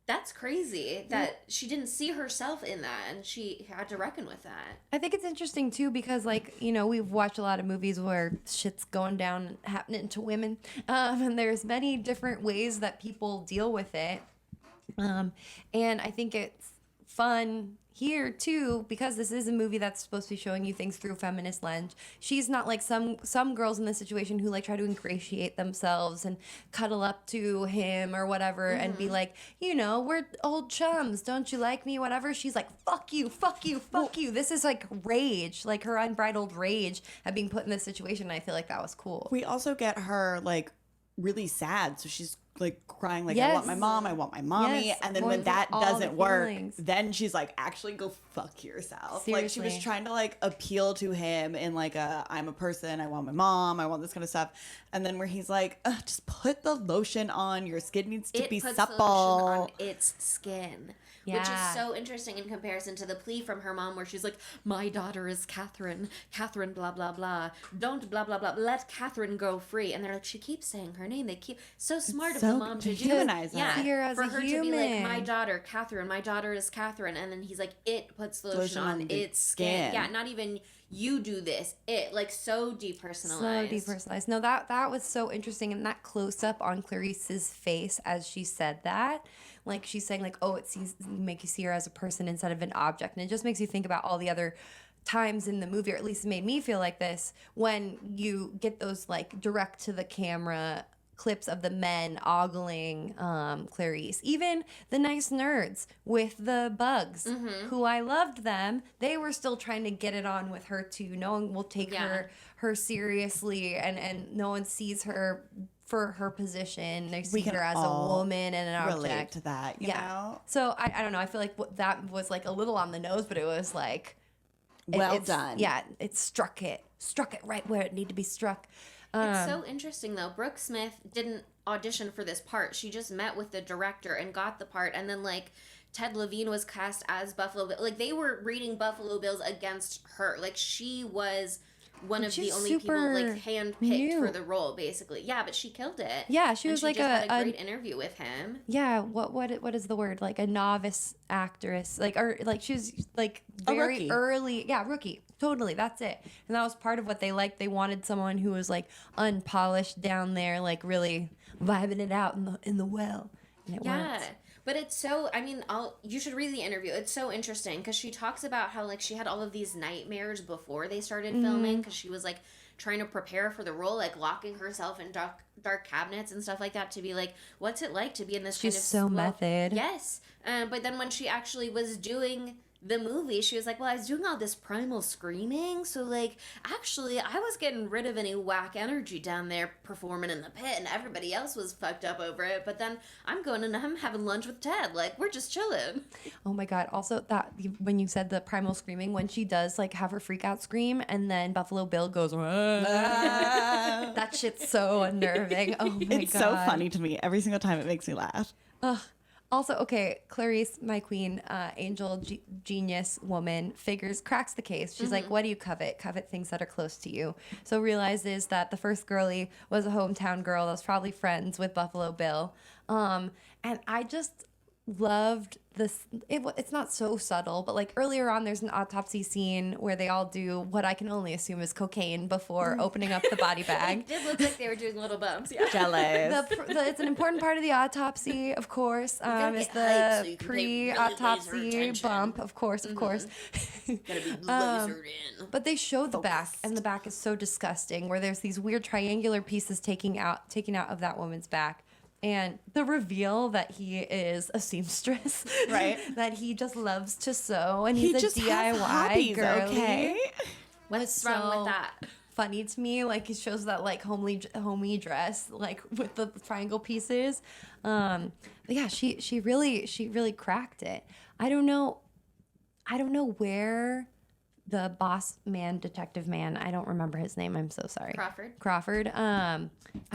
that's crazy that she didn't see herself in that and she had to reckon with that. I think it's interesting too because, like, you know, we've watched a lot of movies where shit's going down and happening to women, and there's many different ways that people deal with it, and I think it's fun here too because this is a movie that's supposed to be showing you things through a feminist lens. She's not like some girls in this situation who like try to ingratiate themselves and cuddle up to him or whatever and be like, you know, we're old chums, don't you like me, whatever. She's like, fuck you, fuck you, fuck you. This is like rage, like her unbridled rage at being put in this situation. I feel like that was cool. We also get her like really sad, so she's like crying like, I Yes. want my mom, I want my mommy. Yes, And then going when through that all the doesn't work, feelings. then she's like, actually go fuck yourself. Like she was Seriously. trying to like appeal to him in like I'm a person, I want my mom, I want this kind of stuff. And then where he's like, ugh, just put the lotion on, your skin needs to be puts supple. the lotion on its skin. Which is Yeah. so interesting in comparison to the plea from her mom where she's like, my daughter is Catherine blah blah blah, don't blah blah blah, let Catherine go free. And they're like, she keeps saying her name. They keep so smart of so the mom to do dehumanize her. yeah, See her as for a her to be like, human. my daughter Catherine, my daughter is Catherine, and then he's like, it puts the Lotion lotion on on the its skin. skin. Yeah, not even you do this, it, like so depersonalized. So depersonalized. No, that was so interesting, and that close up on Clarice's face as she said that, like she's saying, like, oh, make you see her as a person instead of an object, and it just makes you think about all the other times in the movie, or at least it made me feel like this when you get those like direct to the camera clips of the men ogling Clarice. Even the nice nerds with the bugs, who I loved them, they were still trying to get it on with her too. No one will take her seriously, and no one sees her for her position. They see her as a woman and an object. Relate to that, you know? So I don't know. I feel like that was like a little on the nose, but it was like well done. Yeah, it struck it right where it needed to be struck. It's so interesting though. Brooke Smith didn't audition for this part. She just met with the director and got the part, and then like Ted Levine was cast as Buffalo Bill. Like they were reading Buffalo Bills against her. Like she was one of the only people like handpicked for the role, basically. Yeah, but she killed it. Yeah, she was she like had a great interview with him. Yeah, what is the word? Like a novice actress, like or like she was like very early. Yeah, rookie. Totally, that's it. And that was part of what they liked. They wanted someone who was like unpolished down there, like really vibing it out in the well. And it worked. But it's so, I mean, you should read the interview. It's so interesting because she talks about how, like, she had all of these nightmares before they started filming because she was, like, trying to prepare for the role, like, locking herself in dark cabinets and stuff like that to be, like, what's it like to be in this She's kind of... so method. Yes. But then when she actually was doing the movie, she was like, well, I was doing all this primal screaming, so, like, actually, I was getting rid of any whack energy down there performing in the pit, and everybody else was fucked up over it, but then I'm going and I'm having lunch with Ted, like, we're just chilling. Oh my god, also, that, when you said the primal screaming, when she does, like, have her freak out scream, and then Buffalo Bill goes, that shit's so unnerving. Oh my god. It's so funny to me. Every single time it makes me laugh. Ugh. Also, okay, Clarice, my queen, angel, genius woman, cracks the case. She's like, what do you covet? Covet things that are close to you. So realizes that the first girlie was a hometown girl that was probably friends with Buffalo Bill. And I just loved this. It's not so subtle, but like earlier on, there's an autopsy scene where they all do what I can only assume is cocaine before opening up the body bag. It did look like they were doing little bumps. Yeah. Jealous. It's an important part of the autopsy, of course. Is the pre-autopsy bump, of course. Gotta be lasered in. But they show the back, and the back is so disgusting, where there's these weird triangular pieces taken out of that woman's back. And the reveal that he is a seamstress, right? That he just loves to sew, and he's a DIY girly. Okay, what's wrong with that? Funny to me, like it shows that like homey dress, like with the triangle pieces. But yeah, she really cracked it. I don't know where the boss man, detective man, I don't remember his name. I'm so sorry. Crawford. I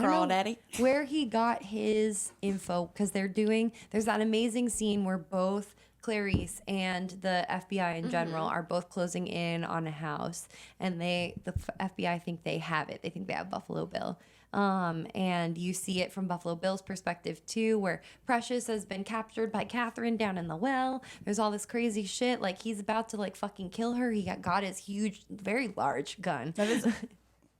don't know Daddy. where he got his info, because there's that amazing scene where both Clarice and the FBI in general are both closing in on a house, and the FBI think they have it. They think they have Buffalo Bill. And you see it from Buffalo Bill's perspective too, where Precious has been captured by Catherine down in the well. There's all this crazy shit. Like he's about to like fucking kill her. He got his huge, very large gun.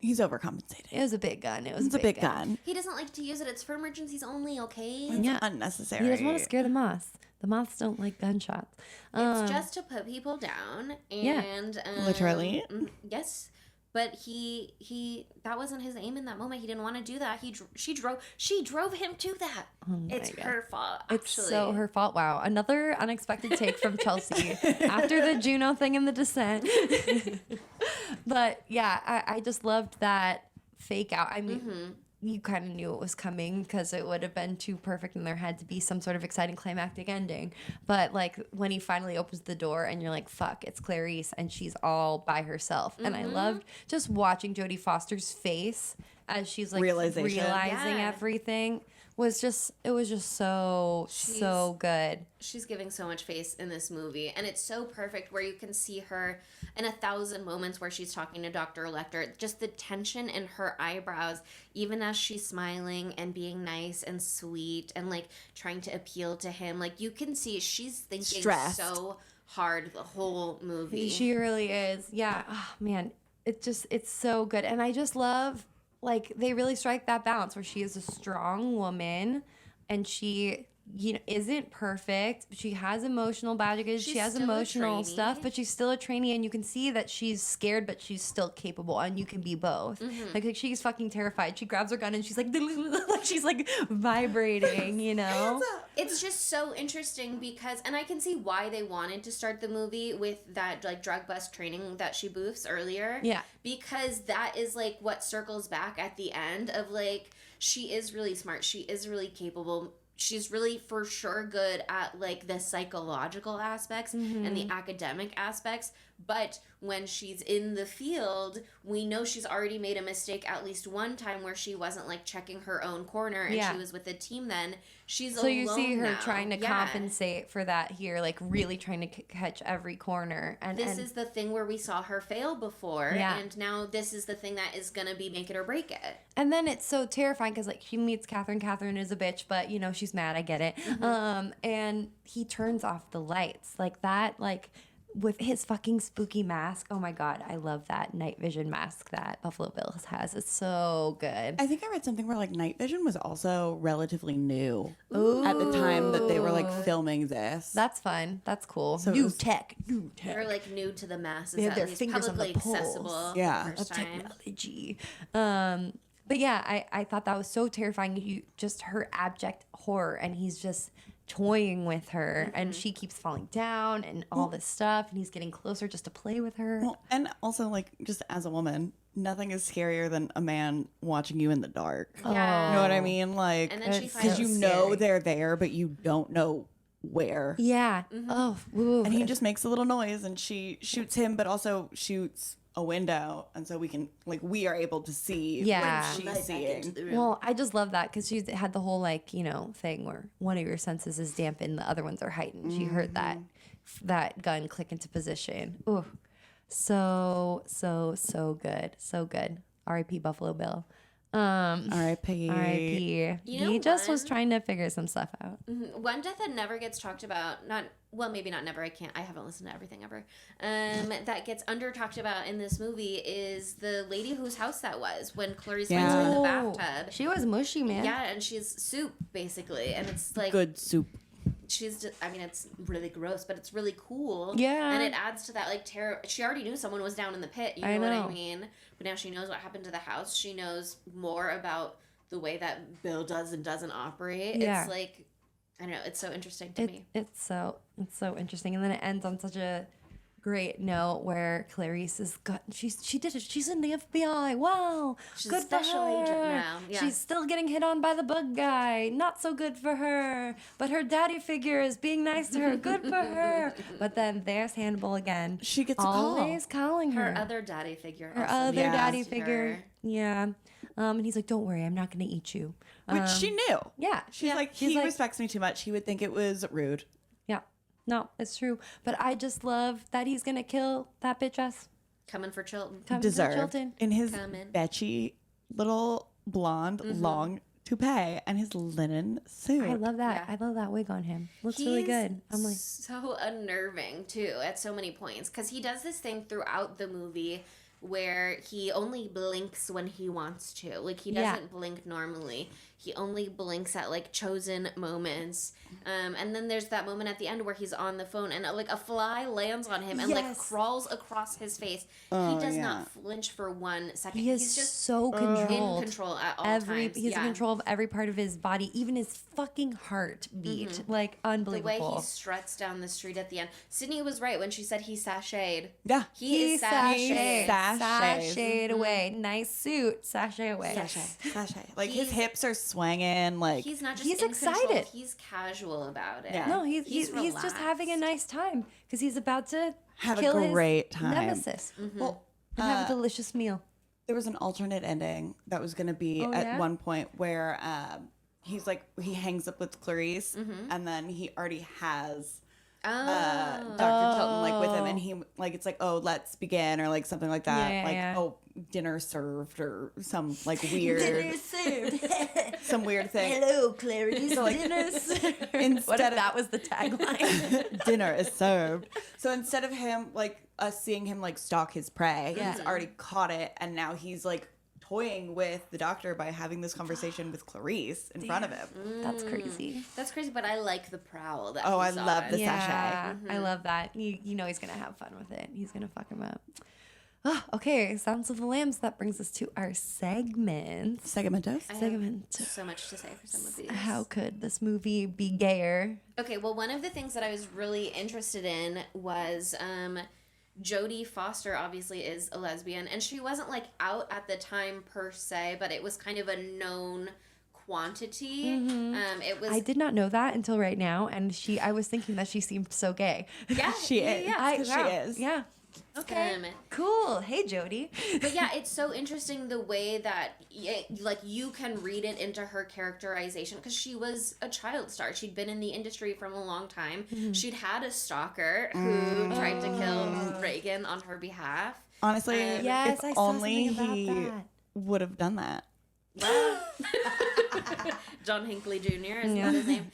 He's overcompensated. It was a big gun. It's a big gun. He doesn't like to use it. It's for emergencies only, okay? It's unnecessary. He doesn't want to scare the moths. The moths don't like gunshots. It's just to put people down. And literally. Yes. But he that wasn't his aim in that moment. He didn't want to do that. She drove him to that. It's her fault, actually. It's so her fault. Wow. Another unexpected take from Chelsea after the Juno thing in The Descent. But yeah, I just loved that fake out. I mean, you kind of knew it was coming because it would have been too perfect and there had to be some sort of exciting climactic ending. But like when he finally opens the door and you're like, fuck, it's Clarice and she's all by herself. And I loved just watching Jodie Foster's face as she's like realizing everything. It was just so good. She's giving so much face in this movie, and it's so perfect where you can see her in 1,000 moments where she's talking to Dr. Lecter. Just the tension in her eyebrows, even as she's smiling and being nice and sweet and like trying to appeal to him. Like you can see she's thinking so hard the whole movie. She really is. Yeah. Oh, man, it's so good, and I just love. Like, they really strike that balance where she is a strong woman and she isn't perfect. She has emotional baggage. She has still a emotional trainee. stuff, but she's still a trainee, and you can see that she's scared, but she's still capable, and you can be both. Like she's fucking terrified. She grabs her gun and she's like, she's like vibrating, It's just so interesting because, and I can see why they wanted to start the movie with that like drug bust training that she boofs earlier. Yeah. Because that is like what circles back at the end of like, she is really smart. She is really capable. She's really for sure good at like the psychological aspects and the academic aspects. But when she's in the field, we know she's already made a mistake at least one time where she wasn't like checking her own corner and she was with the team then. She's so alone you see her now. trying to compensate for that here, like really trying to catch every corner. And this is the thing where we saw her fail before, and now this is the thing that is gonna be make it or break it. And then it's so terrifying because like she meets Catherine. Catherine is a bitch, but she's mad. I get it. And he turns off the lights like that, like with his fucking spooky mask. Oh my god, I love that night vision mask that Buffalo Bill has. It's so good. I think I read something where like night vision was also relatively new at the time that they were like filming this. That's fun. That's cool. So new tech. They're like new to the masses. They have at their least fingers on the publicly pulse. accessible. Yeah. for the first Of time. technology. But yeah, I thought that was so terrifying. Just her abject horror, and he's just toying with her, and she keeps falling down, and all this stuff, and he's getting closer just to play with her. Well, and also like just as a woman, nothing is scarier than a man watching you in the dark. Yeah. You know what I mean? Like, And then she It's finds because you it know scary. they're there, but you don't know where. Yeah. Oh, woo. And he just makes a little noise, and she shoots him, but also shoots a window, and so we are able to see Yeah. what she's seeing. Well, I just love that because she had the whole thing where one of your senses is dampened, the other ones are heightened. She heard that gun click into position. Ooh, so good, so good. R.I.P. Buffalo Bill. R.I.P. R.I.P. You know He just was one- trying to figure some stuff out. One death that never gets talked about, maybe not never, I haven't listened to everything ever, that gets under talked about in this movie is the lady whose house that was when Clarice finds her in the bathtub. She was mushy, man. Yeah, and she's soup, basically, and it's like... Good soup. She's just, it's really gross, but it's really cool. Yeah. And it adds to that, like, terror. She already knew someone was down in the pit, you know what I mean? But now she knows what happened to the house. She knows more about the way that Bill does and doesn't operate. Yeah. It's like, I don't know, it's so interesting to me. It's so interesting, and then it ends on such a great note where Clarice is she did it. She's in the FBI. Wow, She's good a special for her. agent now. Yeah. She's still getting hit on by the bug guy. Not so good for her. But her daddy figure is being nice to her. Good for her. But then there's Hannibal again. She gets a call. Always calling her. Her other daddy figure. Her also other means daddy to figure. her. Yeah. And he's like, "Don't worry, I'm not going to eat you." Which she knew. Yeah. She's like, She's he like- respects me too much. He would think it was rude. Yeah. No, it's true. But I just love that he's going to kill that bitch ass. Coming for Chilton. Coming for Deserved. Chilton. In his Coming. betchy little blonde long toupee and his linen suit. I love that. Yeah. I love that wig on him. Looks really good. I'm like, so unnerving too at so many points because he does this thing throughout the movie where he only blinks when he wants to. Like he Yeah. doesn't blink normally. He only blinks at like chosen moments. And then there's that moment at the end where he's on the phone and like a fly lands on him and like Yes. crawls across his face. He does not flinch for 1 second. he is He's just so controlled. in control at all Every times. he's in control of every part of his body, even his fucking heartbeat. Like The way unbelievable. he struts down the street at the end. Sydney was right when she said he sashayed. Yeah. He is sashayed. Sashayed away. Nice suit. Sashay away. Sashay. Like his He's- hips are swinging. Like He's not just He's in excited. Control, he's casual about it. Yeah. No, he's just relaxed. having a nice time because he's about to Have a kill great his time. nemesis well, and have a delicious meal. there was an alternate ending that was going to be Oh, at yeah? one point where he's like he hangs up with Clarice and then he already has Dr. Chilton like with him and he like it's like oh let's begin or like something like that Yeah, like yeah. oh dinner served or some like weird some weird thing. Hello, Clarice. So, like, Dinner served. What Instead if of that was the tagline? dinner is served. So instead of him like us seeing him like stalk his prey, Yeah. he's already caught it and now he's like toying with the doctor by having this conversation with Clarice in front of him. That's crazy. That's crazy, but I like the prowl that Oh, he I saw love in. the Yeah, sachet. I love that. You know he's gonna have fun with it. He's gonna fuck him up. Oh, okay, Sounds of the Lambs. That brings us to our segments. Segmentos. I have Segment. so much to say for some of these. How could this movie be gayer? Okay, well, one of the things that I was really interested in was Jodie Foster obviously is a lesbian, and she wasn't like out at the time per se, but it was kind of a known quantity. It was I did not know that until right now, and I was thinking that she seemed so gay. yeah, She is. yeah. She is. Yeah. Okay. Cool. Hey, Jodie. But yeah, it's so interesting the way that like you can read it into her characterization, because she was a child star. She'd been in the industry from a long time. She'd had a stalker who tried to kill Reagan on her behalf. Honestly, Yes, if I saw only something about he that. would have done that. Well, John Hinckley Jr. is not his name.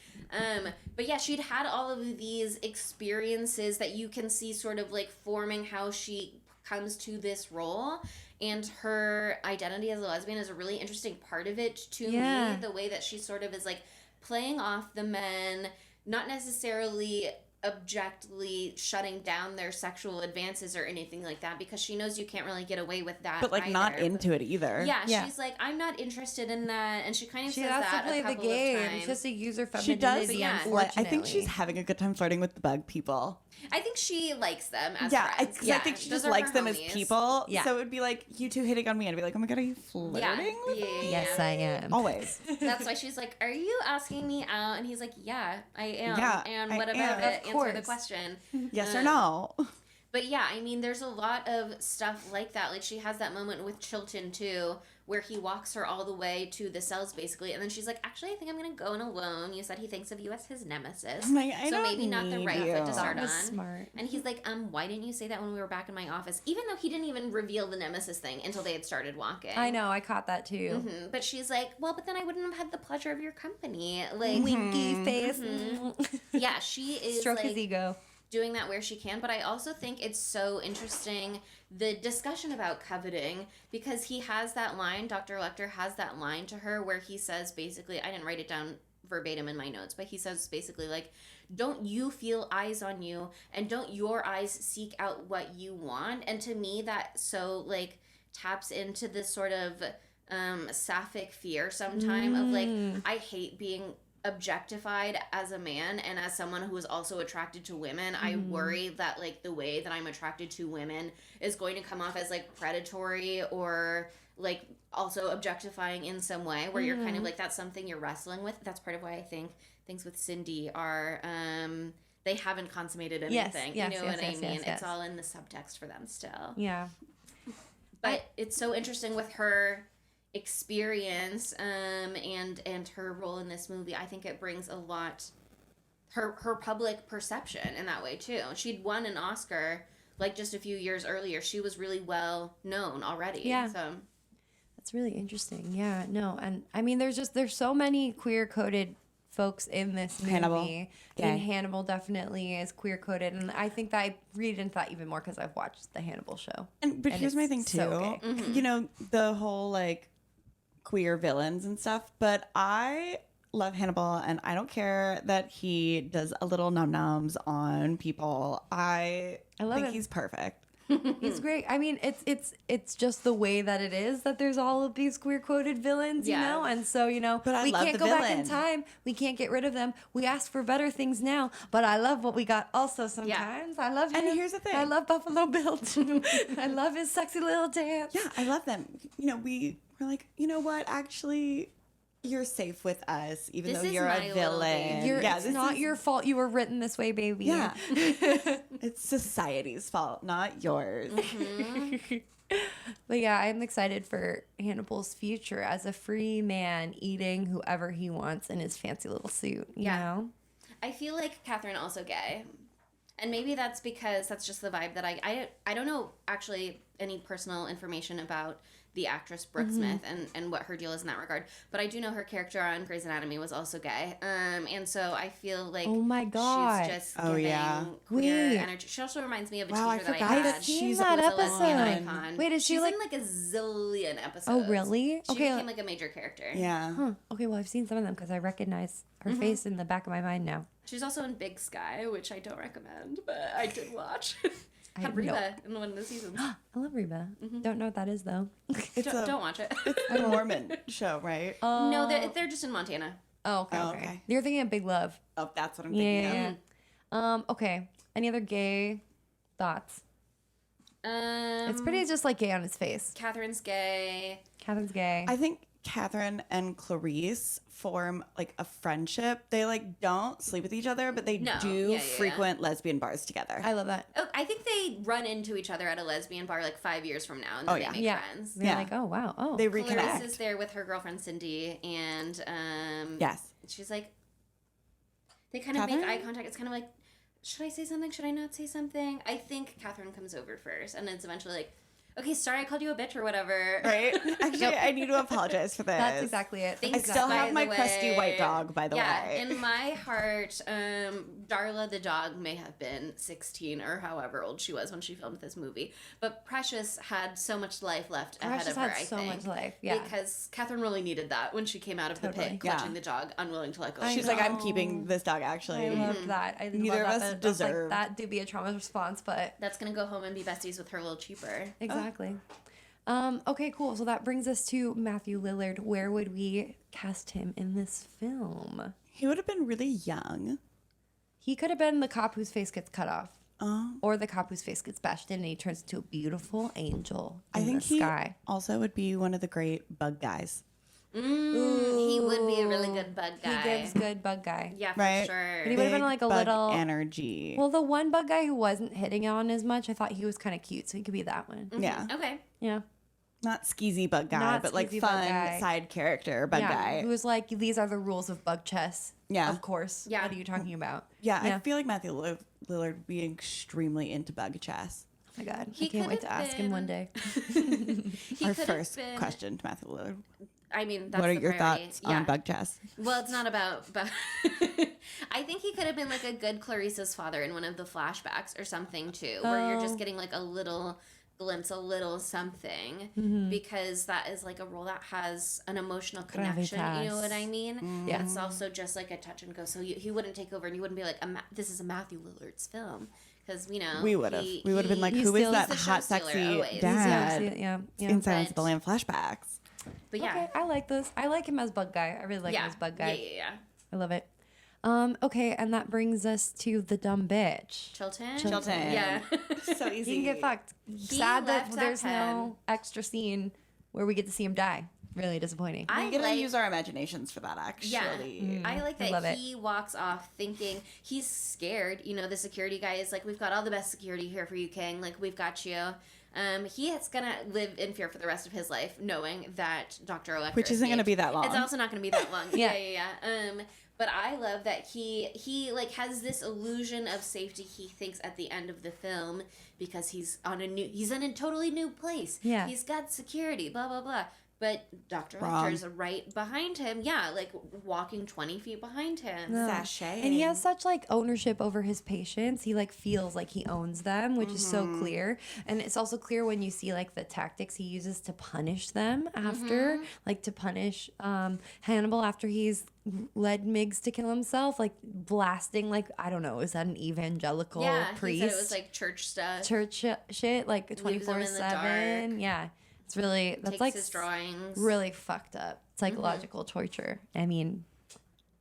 But yeah, she'd had all of these experiences that you can see sort of like forming how she comes to this role. And her identity as a lesbian is a really interesting part of it to me. The way that she sort of is like playing off the men, not necessarily objectively shutting down their sexual advances or anything like that, because she knows you can't really get away with that But like not either. into it either. Yeah, she's like, I'm not interested in that, and she kind of She says has to that play a the couple game. of She times. has to use her She does. femininity, yeah. I think she's having a good time flirting with the bug people. I think she likes them as Yeah, friends. because I think she those just are likes her them as homies. people. Yeah. So it would be like you two hitting on me, and I'd be like, oh my god, are you flirting Yeah, with me? Yes, I am. Always. That's why she's like, are you asking me out? And he's like, yeah, I am. Yeah, and I what am. about it? Of Answer the course. question. Yes or no? But yeah, I mean, there's a lot of stuff like that. Like, she has that moment with Chilton, too, where he walks her all the way to the cells, basically. And then she's like, actually, I think I'm going to go in alone. You said he thinks of you as his nemesis. I'm like, I so don't maybe not the need right you. foot to start That on. was smart. And he's like, why didn't you say that when we were back in my office? Even though he didn't even reveal the nemesis thing until they had started walking. I know, I caught that too. But she's like, well, but then I wouldn't have had the pleasure of your company. Like, Winky face. yeah, she is Stroke like, his ego. doing that where she can. But I also think it's so interesting, the discussion about coveting, because he has that line, Dr. Lecter has that line to her where he says basically, I didn't write it down verbatim in my notes, but he says basically like, don't you feel eyes on you, and don't your eyes seek out what you want? And to me, that so like taps into this sort of sapphic fear sometime of like, I hate being objectified as a man, and as someone who is also attracted to women, I worry that like the way that I'm attracted to women is going to come off as like predatory or like also objectifying in some way, where you're kind of like, that's something you're wrestling with. That's part of why I think things with Cindy are they haven't consummated anything. Yes, you know yes, what yes, I mean? yes, It's yes. all in the subtext for them still. Yeah. But it's so interesting with her experience and her role in this movie. I think it brings a lot, her public perception in that way too. She'd won an Oscar like just a few years earlier. She was really well known already. Yeah. So That's really interesting. Yeah, no. And I mean, there's so many queer coded folks in this movie. Hannibal. I mean, Gay. Hannibal definitely is queer coded. And I think that I read into that even more because I've watched the Hannibal show. But And here's my it's thing too. so gay. You know, the whole like queer villains and stuff, but I love Hannibal, and I don't care that he does a little num-nums on people. I love think him. he's perfect. He's great. I mean, it's just the way that it is that there's all of these queer coded villains, you Yeah. know? And so, you know, But I we love can't the go back in villain. time. We can't get rid of them. We ask for better things now, but I love what we got also sometimes. I love him. And here's the thing. I love Buffalo Bill too. I love his sexy little dance. Yeah, I love them. You know, we're like, you know what? Actually, you're safe with us, even This though is you're my a little villain. baby. Yeah, It's this not is- your fault you were written this way, baby. Yeah, it's society's fault, not yours. But yeah, I'm excited for Hannibal's future as a free man eating whoever he wants in his fancy little suit, you Yeah. know? I feel like Catherine also gay. And maybe that's because that's just the vibe that I don't know actually any personal information about the actress Brooke Smith and what her deal is in that regard. But I do know her character on Grey's Anatomy was also gay. And so I feel like Oh my God. she's just giving queer energy. She also reminds me of a teacher that I had. I've seen She's that a lesbian episode. icon. Wait, is she She's like in like a zillion episodes. Oh, really? She Okay. became like a major character. Yeah. Huh. Okay, well, I've seen some of them because I recognize her face in the back of my mind now. She's also in Big Sky, which I don't recommend, but I did watch. I Had know. Reba in one of the seasons. I love Reba. Don't know what that is though. Don't watch it. A Mormon show, right? No, they're just in Montana. Oh, okay, Oh, okay. okay. You're thinking of Big Love. Oh, that's what I'm Yeah, thinking yeah, of. yeah. Okay. Any other gay thoughts? It's pretty just like gay on his face. Catherine's gay. Catherine's gay. I think Catherine and Clarice form like a friendship. They like don't sleep with each other, but they No. do Yeah. frequent lesbian bars together. I love that. Oh, I think they run into each other at a lesbian bar like 5 years from now, and then Oh, they yeah. make Yeah. friends. They're Yeah. like, oh wow, oh. They Clarice reconnect. is there with her girlfriend Cindy, and Yes. she's like, they kind of Catherine? make eye contact. It's kind of like, should I say something? Should I not say something? I think Catherine comes over first, and it's eventually like, okay, sorry, I called you a bitch or whatever. Right? Actually, I need to apologize for this. That's exactly it. Thanks, I still by have the my crusty way. white dog, by the Yeah, way. in my heart, Darla the dog may have been 16 or however old she was when she filmed this movie, but Precious had so much life left ahead Precious of her. had I so think, much life, yeah. because Catherine really needed that when she came out of the Totally. pit, clutching Yeah. the dog, unwilling to let go. She's like, I'm keeping this dog, actually. I loved that. I Neither love of that, us but that's like, deserve- that to be a trauma response, but That's gonna go home and be besties with her little cheaper. exactly. Okay, cool. So that brings us to Matthew Lillard. Where would we cast him in this film? He would have been really young. He could have been the cop whose face gets cut off. Oh. Or the cop whose face gets bashed in and he turns into a beautiful angel in I think the he sky. also would be one of the great bug guys. He would be a really good bug guy. He gives good bug guy. Yeah, for Right? sure. But he would've been Big like a bug little- energy. Well, the one bug guy who wasn't hitting on as much, I thought he was kind of cute, so he could be that one. Yeah. Okay. Yeah. Not skeezy bug guy, Not but like skeezy bug fun guy. side character bug guy. Who was like, these are the rules of bug chess. Yeah. Of course. Yeah. What are you talking about? Yeah, I feel like Matthew Lillard would be extremely into bug chess. Oh my God. He I can't wait could've to ask him one been- day. He Our could've first been- question to Matthew Lillard. I mean, that's What are the your priority. thoughts Yeah. on bug chess? Well, it's not about. I think he could have been like a good Clarissa's father in one of the flashbacks or something too, where you're just getting like a little glimpse, a little something, because that is like a role that has an emotional connection. You know what I mean? Yeah. It's also just like a touch and go. So he wouldn't take over, and you wouldn't be like, this is a Matthew Lillard's film. Because, you know, We would have. We would have been like, He's who is still- that he's the hot, show stealer sexy always. dad Yeah. in Silence of the But- Lamb flashbacks? but yeah. Okay, I like this. I like him as bug guy. I really like him Yeah. as bug guy. Yeah. I love it. Okay, and that brings us to the dumb bitch. Chilton? Chilton. Yeah. So easy. He can get fucked. Sad that left that there's pen. no extra scene where we get to see him die. Really disappointing. I We get to like- use our imaginations for that, actually. Yeah. I like I love that it. he walks off thinking he's scared. You know, the security guy is like, we've got all the best security here for you, King. Like, we've got you. He is going to live in fear for the rest of his life, knowing that Dr. Oecker Which isn't going to escaped. be that long. It's also not going to be that long. Yeah. yeah. But I love that he like has this illusion of safety. He thinks at the end of the film because he's in a totally new place. Yeah. He's got security. Blah blah blah. But Dr. Wrong. Lecter's right behind him. Yeah, like walking 20 feet behind him. Sashay. And he has such like ownership over his patients. He like feels like he owns them, which is so clear. And it's also clear when you see like the tactics he uses to punish them after, like to punish Hannibal after he's led Miggs to kill himself, like blasting like, I don't know, is that an evangelical Yeah, priest? he said it was like church stuff. Church shit, like Leaves him in the 24/7. dark. Yeah. It's really that's Takes like his drawings. really fucked up psychological torture. I mean,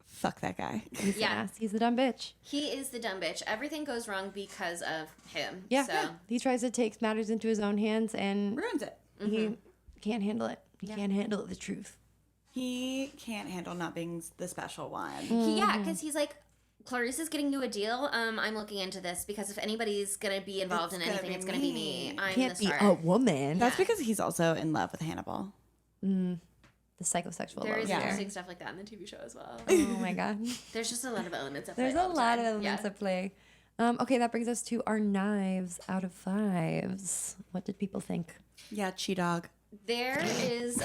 Fuck that guy. he's Yeah. an ass. He's a dumb bitch. He is the dumb bitch. Everything goes wrong because of him. Yeah. So He tries to take matters into his own hands and Ruins it. he can't handle it. He can't handle the truth. He can't handle not being the special one. because he's like, Clarissa's getting you a deal. I'm looking into this because if anybody's gonna be involved It's in gonna anything, be it's gonna be me. me. I'm Can't the be star. a woman. That's because he's also in love with Hannibal. The psychosexual There love is Yeah. there. interesting stuff like that in the TV show as well. Oh my god. There's just a lot of elements of There's play a all the lot of time. elements Yeah. at play. Okay, that brings us to our knives out of fives. What did people think? Yeah, Chi-Dog. There is,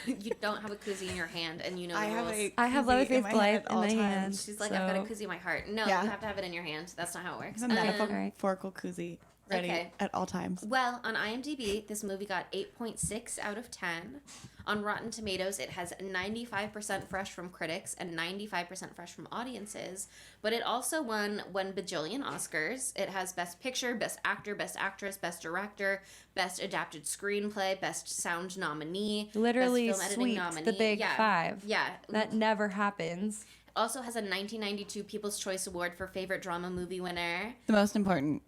you don't have a koozie in your hand, and you know the rules. I have koozie Leatherface in Blythe all in my times. hand. She's like, I've got a koozie in my heart. No, Yeah. you have to have it in your hand. That's not how it works. It's a metaphorical koozie ready Okay. at all times. Well, on IMDb, this movie got 8.6 out of 10. On Rotten Tomatoes, it has 95% fresh from critics and 95% fresh from audiences. But it also won 1 bajillion Oscars. It has Best Picture, Best Actor, Best Actress, Best Director, Best Adapted Screenplay, Best Sound nominee, Literally Best Film Editing sweet, nominee. the big five. Yeah. That never happens. Also has a 1992 People's Choice Award for Favorite Drama Movie winner. The most important.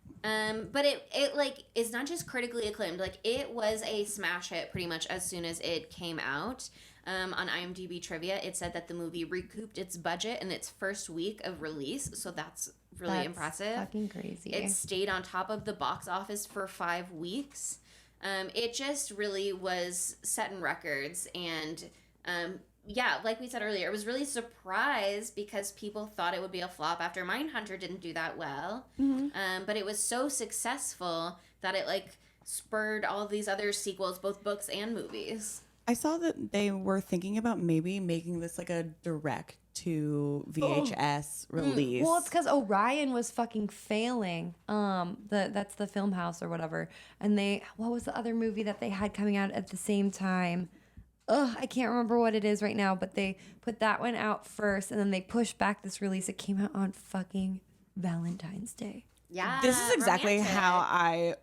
But it like is not just critically acclaimed. Like it was a smash hit pretty much as soon as it came out. On IMDb trivia, it said that the movie recouped its budget in its first week of release, so that's really impressive. Fucking crazy. It stayed on top of the box office for 5 weeks. It just really was setting records, and yeah, like we said earlier, it was really surprised because people thought it would be a flop after Mindhunter didn't do that well. But it was so successful that it like spurred all these other sequels, both books and movies. I saw that they were thinking about maybe making this like a direct to VHS release. Well, it's because Orion was fucking failing. That's the film house or whatever. And what was the other movie that they had coming out at the same time? I can't remember what it is right now, but they put that one out first, and then they pushed back this release. It came out on fucking Valentine's Day. Yeah, This is exactly romantic. how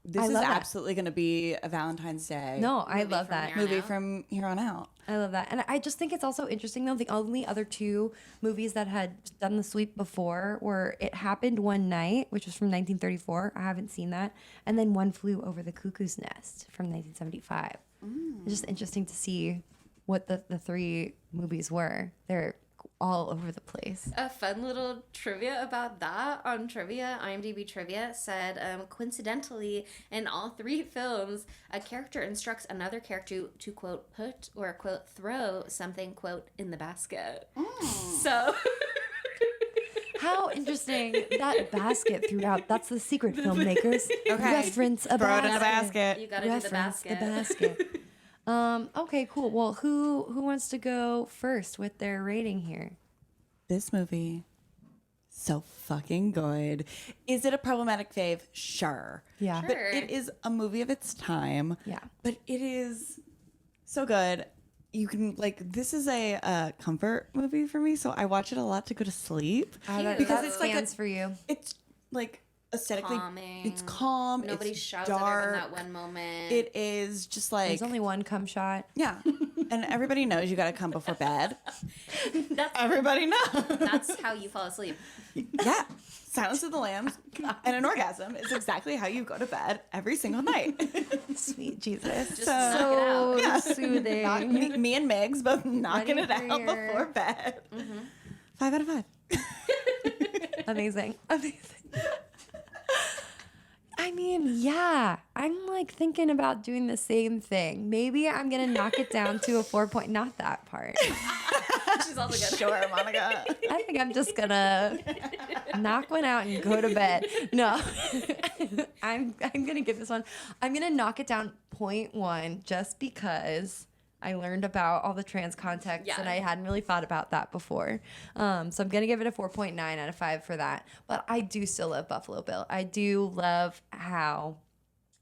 this is love that. absolutely going to be a Valentine's Day No, I Movie love from that. here on movie out. from here on out. I love that. And I just think it's also interesting, though, the only other 2 movies that had done the sweep before were It Happened One Night, which was from 1934. I haven't seen that. And then One Flew Over the Cuckoo's Nest from 1975. It's just interesting to see what the 3 movies were. They're all over the place. A fun little trivia about that on trivia, IMDb trivia said, coincidentally, in all 3 films, a character instructs another character to quote, put or quote, throw something, quote, in the basket. So... How interesting that basket throughout. That's the secret, filmmakers. Okay. Reference a Throw it in the basket. basket. You gotta do the Reference basket. Okay, cool. Well, who wants to go first with their rating here? This movie, so fucking good. Is it a problematic fave? Sure. Yeah. But Sure. it is a movie of its time. Yeah. But it is so good. You can this is a comfort movie for me, so I watch it a lot to go to sleep. Because it's it like stands for you. It's like aesthetically, Calming. it's calm. Nobody it's shouts dark. at her in that one moment. It is just like There's only one cum shot. yeah, and everybody knows you got to come before bed. That's, Everybody knows. that's how you fall asleep. Yeah, Silence of the Lambs and an orgasm is exactly how you go to bed every single night. Sweet Jesus. Just knock it out. So soothing. me and Migs both knocking Ready it for out your- before bed. 5 out of 5. Amazing. I mean, yeah, I'm like thinking about doing the same thing. Maybe I'm gonna knock it down to a 4 point. Not that part. She's also good. Sure, Monica. I think I'm just gonna knock one out and go to bed. No, I'm gonna give this one. I'm gonna knock it down 0.1 just because I learned about all the trans context and I hadn't really thought about that before. So I'm gonna give it a 4.9 out of 5 for that. But I do still love Buffalo Bill. I do love how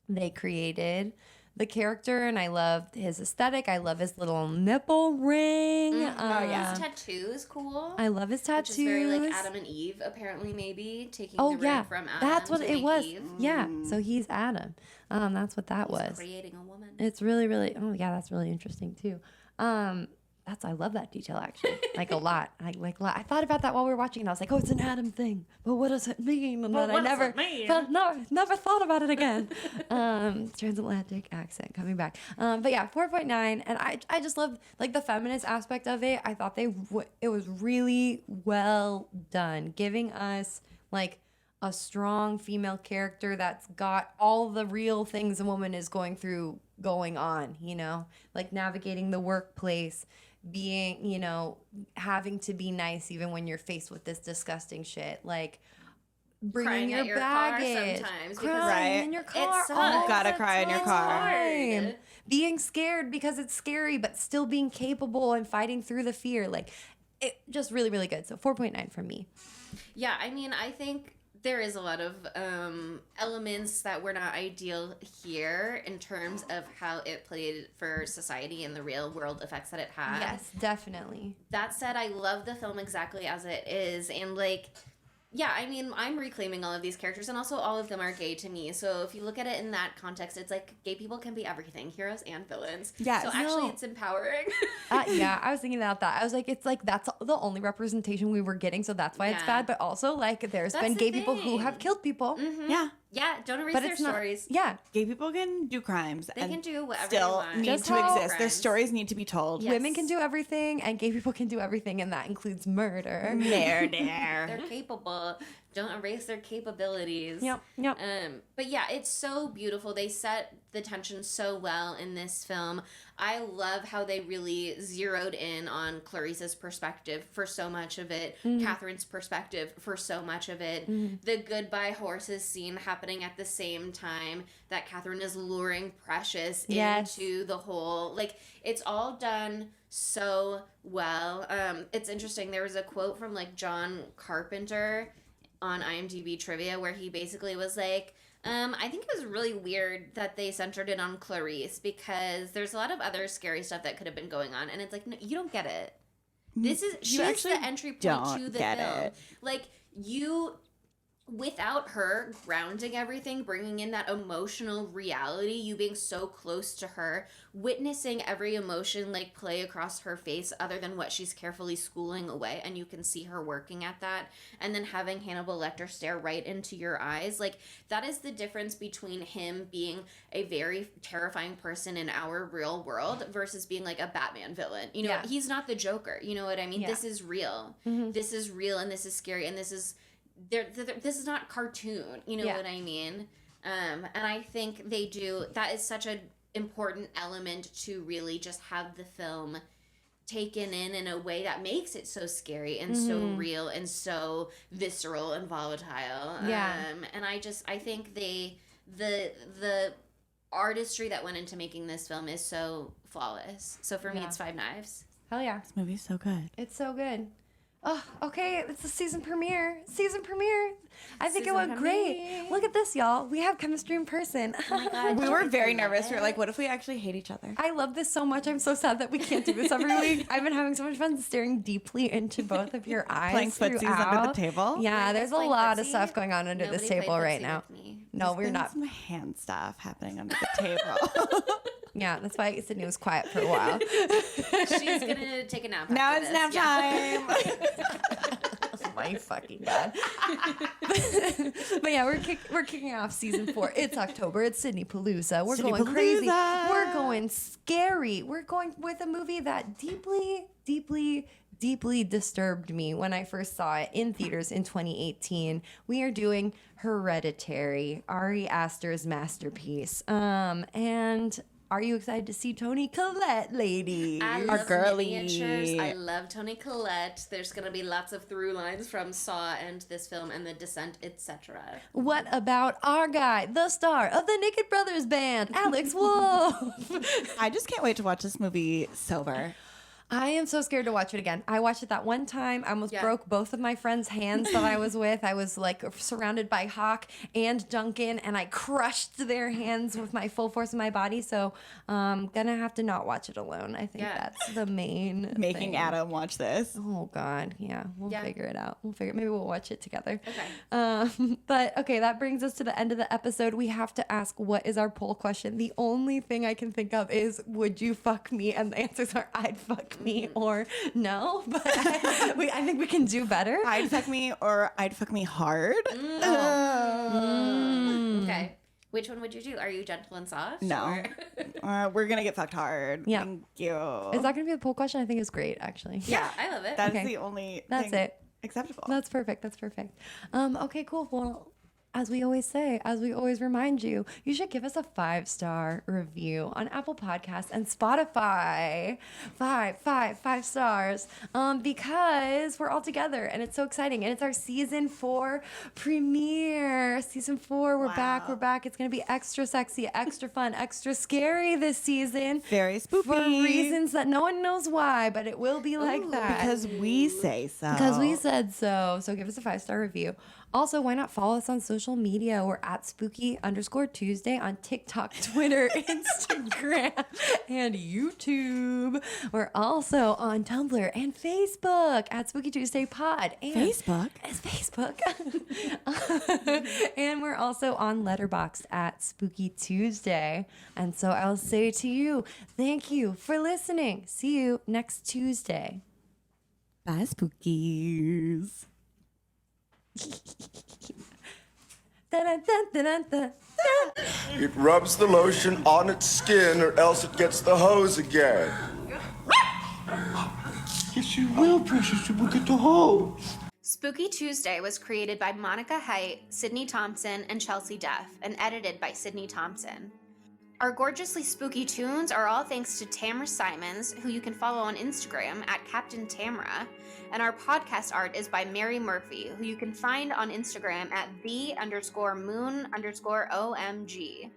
they created the character, and I loved his aesthetic. I love his little nipple ring. His tattoo is cool. I love his Which tattoos. is very like Adam and Eve, apparently, maybe taking Oh the ring yeah, from Adam. that's what to it make was. Eve. Yeah, so he's Adam. That's what that was. Creating a woman. It's really, really. Oh yeah, that's really interesting too. I love that detail actually, like a lot. I thought about that while we were watching, and I was like, oh, it's an Adam thing, but what does it mean? And then I never thought about it again. Transatlantic accent coming back. But yeah, 4.9, and I just love like the feminist aspect of it. I thought it was really well done, giving us like a strong female character that's got all the real things a woman is going on, you know, like navigating the workplace, being, you know, having to be nice even when you're faced with this disgusting shit. Like bringing Crying your at your baggage, car sometimes crying in your car, sucks. all Gotta the cry in your car. time. Being scared because it's scary, but still being capable and fighting through the fear. Like, it just really, really good. So 4.9 from me. Yeah, I mean, I think there is a lot of elements that were not ideal here in terms of how it played for society and the real world effects that it had. Yes, definitely. That said, I love the film exactly as it is, and like, yeah, I mean, I'm reclaiming all of these characters, and also all of them are gay to me. So if you look at it in that context, it's like gay people can be everything, heroes and villains. Yes. So actually, No. it's empowering. Yeah, I was thinking about that. I was like, it's like that's the only representation we were getting, so that's why it's Yeah. bad. But also, like, there's That's been the gay people who thing. have killed people. Yeah. Yeah, don't erase But their it's not. stories. Yeah, Gay people can do crimes. They and can do whatever still they want. need Just to how- exist. Their Crimes. stories need to be told. Yes. women can do everything, and gay people can do everything, and that includes murder. There. They're capable. Don't erase their capabilities. Yep. But yeah, it's so beautiful. They set the tension so well in this film. I love how they really zeroed in on Clarice's perspective for so much of it, Catherine's perspective for so much of it, the goodbye horses scene happening at the same time that Catherine is luring Precious Yes. into the whole, like, it's all done so well. It's interesting. There was a quote from like John Carpenter on IMDb trivia where he basically was like, I think it was really weird that they centered it on Clarice because there's a lot of other scary stuff that could have been going on, and it's like, no, you don't get it. This is she's actually the entry point don't to the get film. it. Like, you, without her grounding everything, bringing in that emotional reality, you being so close to her, witnessing every emotion like play across her face other than what she's carefully schooling away, and you can see her working at that, and then having Hannibal Lecter stare right into your eyes, like, that is the difference between him being a very terrifying person in our real world versus being like a Batman villain. You know, Yeah. he's not the Joker. You know what I mean? Yeah. This is real. This is real, and this is scary, and this is this is not cartoon. You know Yeah. what I mean? And I think they do. That is such an important element to really just have the film taken in a way that makes it so scary and so real and so visceral and volatile. Yeah. And I think the artistry that went into making this film is so flawless. So for me, Yeah. it's Five Knives. Hell yeah. This movie's so good. It's so good. Oh, okay. It's the season premiere. I think it Season went great. premiere. Look at this, y'all. We have chemistry in person. Oh my God, We were I very love nervous. it. We were like, what if we actually hate each other? I love this so much. I'm so sad that we can't do this every week. I've been having so much fun staring deeply into both of your eyes. Playing footsies throughout. under the table? Yeah, Like, there's a playing lot of footsie? stuff going on under this Nobody played table right footsie now. with me. No, we're There's not. some hand stuff happening under the table. Yeah, that's why Sydney was quiet for a while. She's gonna take a nap. Now after it's this. nap Yeah. time. Oh my fucking god. But yeah, we're kicking off season 4. It's October. It's Sydney Palooza. We're going crazy. Sydney-palooza. We're going scary. We're going with a movie that deeply disturbed me when I first saw it in theaters in 2018. We are doing Hereditary, Ari Aster's masterpiece. And are you excited to see Toni Collette, lady? I Our love girly. miniatures. I love Toni Collette. There's gonna be lots of through lines from Saw and this film and The Descent, etc. What about our guy, the star of the Naked Brothers band, Alex Wolff? I just can't wait to watch this movie sober. I am so scared to watch it again. I watched it that one time. I almost Yeah. broke both of my friends' hands that I was with. I was like surrounded by Hawk and Duncan, and I crushed their hands with my full force of my body. So I'm gonna have to not watch it alone. I think Yeah. that's the main Making thing. Adam watch this. Oh God, yeah, we'll Yeah. figure it out. Maybe we'll watch it together. Okay. But okay, that brings us to the end of the episode. We have to ask, what is our poll question? The only thing I can think of is, would you fuck me? And the answers are, I'd fuck me or no. But I think we can do better. I'd fuck me or I'd fuck me hard. Okay. Which one would you do? Are you gentle and soft? No. or- We're going to get fucked hard. Yeah. Thank you. Is that going to be the poll question? I think it's great, actually. yeah, I love it. That's Okay. the only That's thing it. acceptable. That's perfect. Okay, cool. Well, as we always say, as we always remind you, you should give us a 5-star review on Apple Podcasts and Spotify. Five stars. Because we're all together and it's so exciting. And it's our season 4 premiere. Season 4, we're back. It's going to be extra sexy, extra fun, extra scary this season. Very spooky. For reasons that no one knows why, but it will be like that. Because we say so. Because we said so. So give us a 5-star review. Also, why not follow us on social media? We're at Spooky_Tuesday on TikTok, Twitter, Instagram, and YouTube. We're also on Tumblr and Facebook at Spooky Tuesday Pod. And Facebook? It's Facebook. And we're also on Letterboxd at Spooky Tuesday. And so I'll say to you, thank you for listening. See you next Tuesday. Bye, Spookies. It rubs the lotion on its skin or else it gets the hose again. Yes, you will, precious. You will get the hose. Spooky Tuesday was created by Monica Height, Sydney Thompson, and Chelsea Duff, and edited by Sydney Thompson. Our gorgeously spooky tunes are all thanks to Tamra Simons, who you can follow on Instagram at Captain Tamra, and our podcast art is by Mary Murphy, who you can find on Instagram at the_moon_OMG.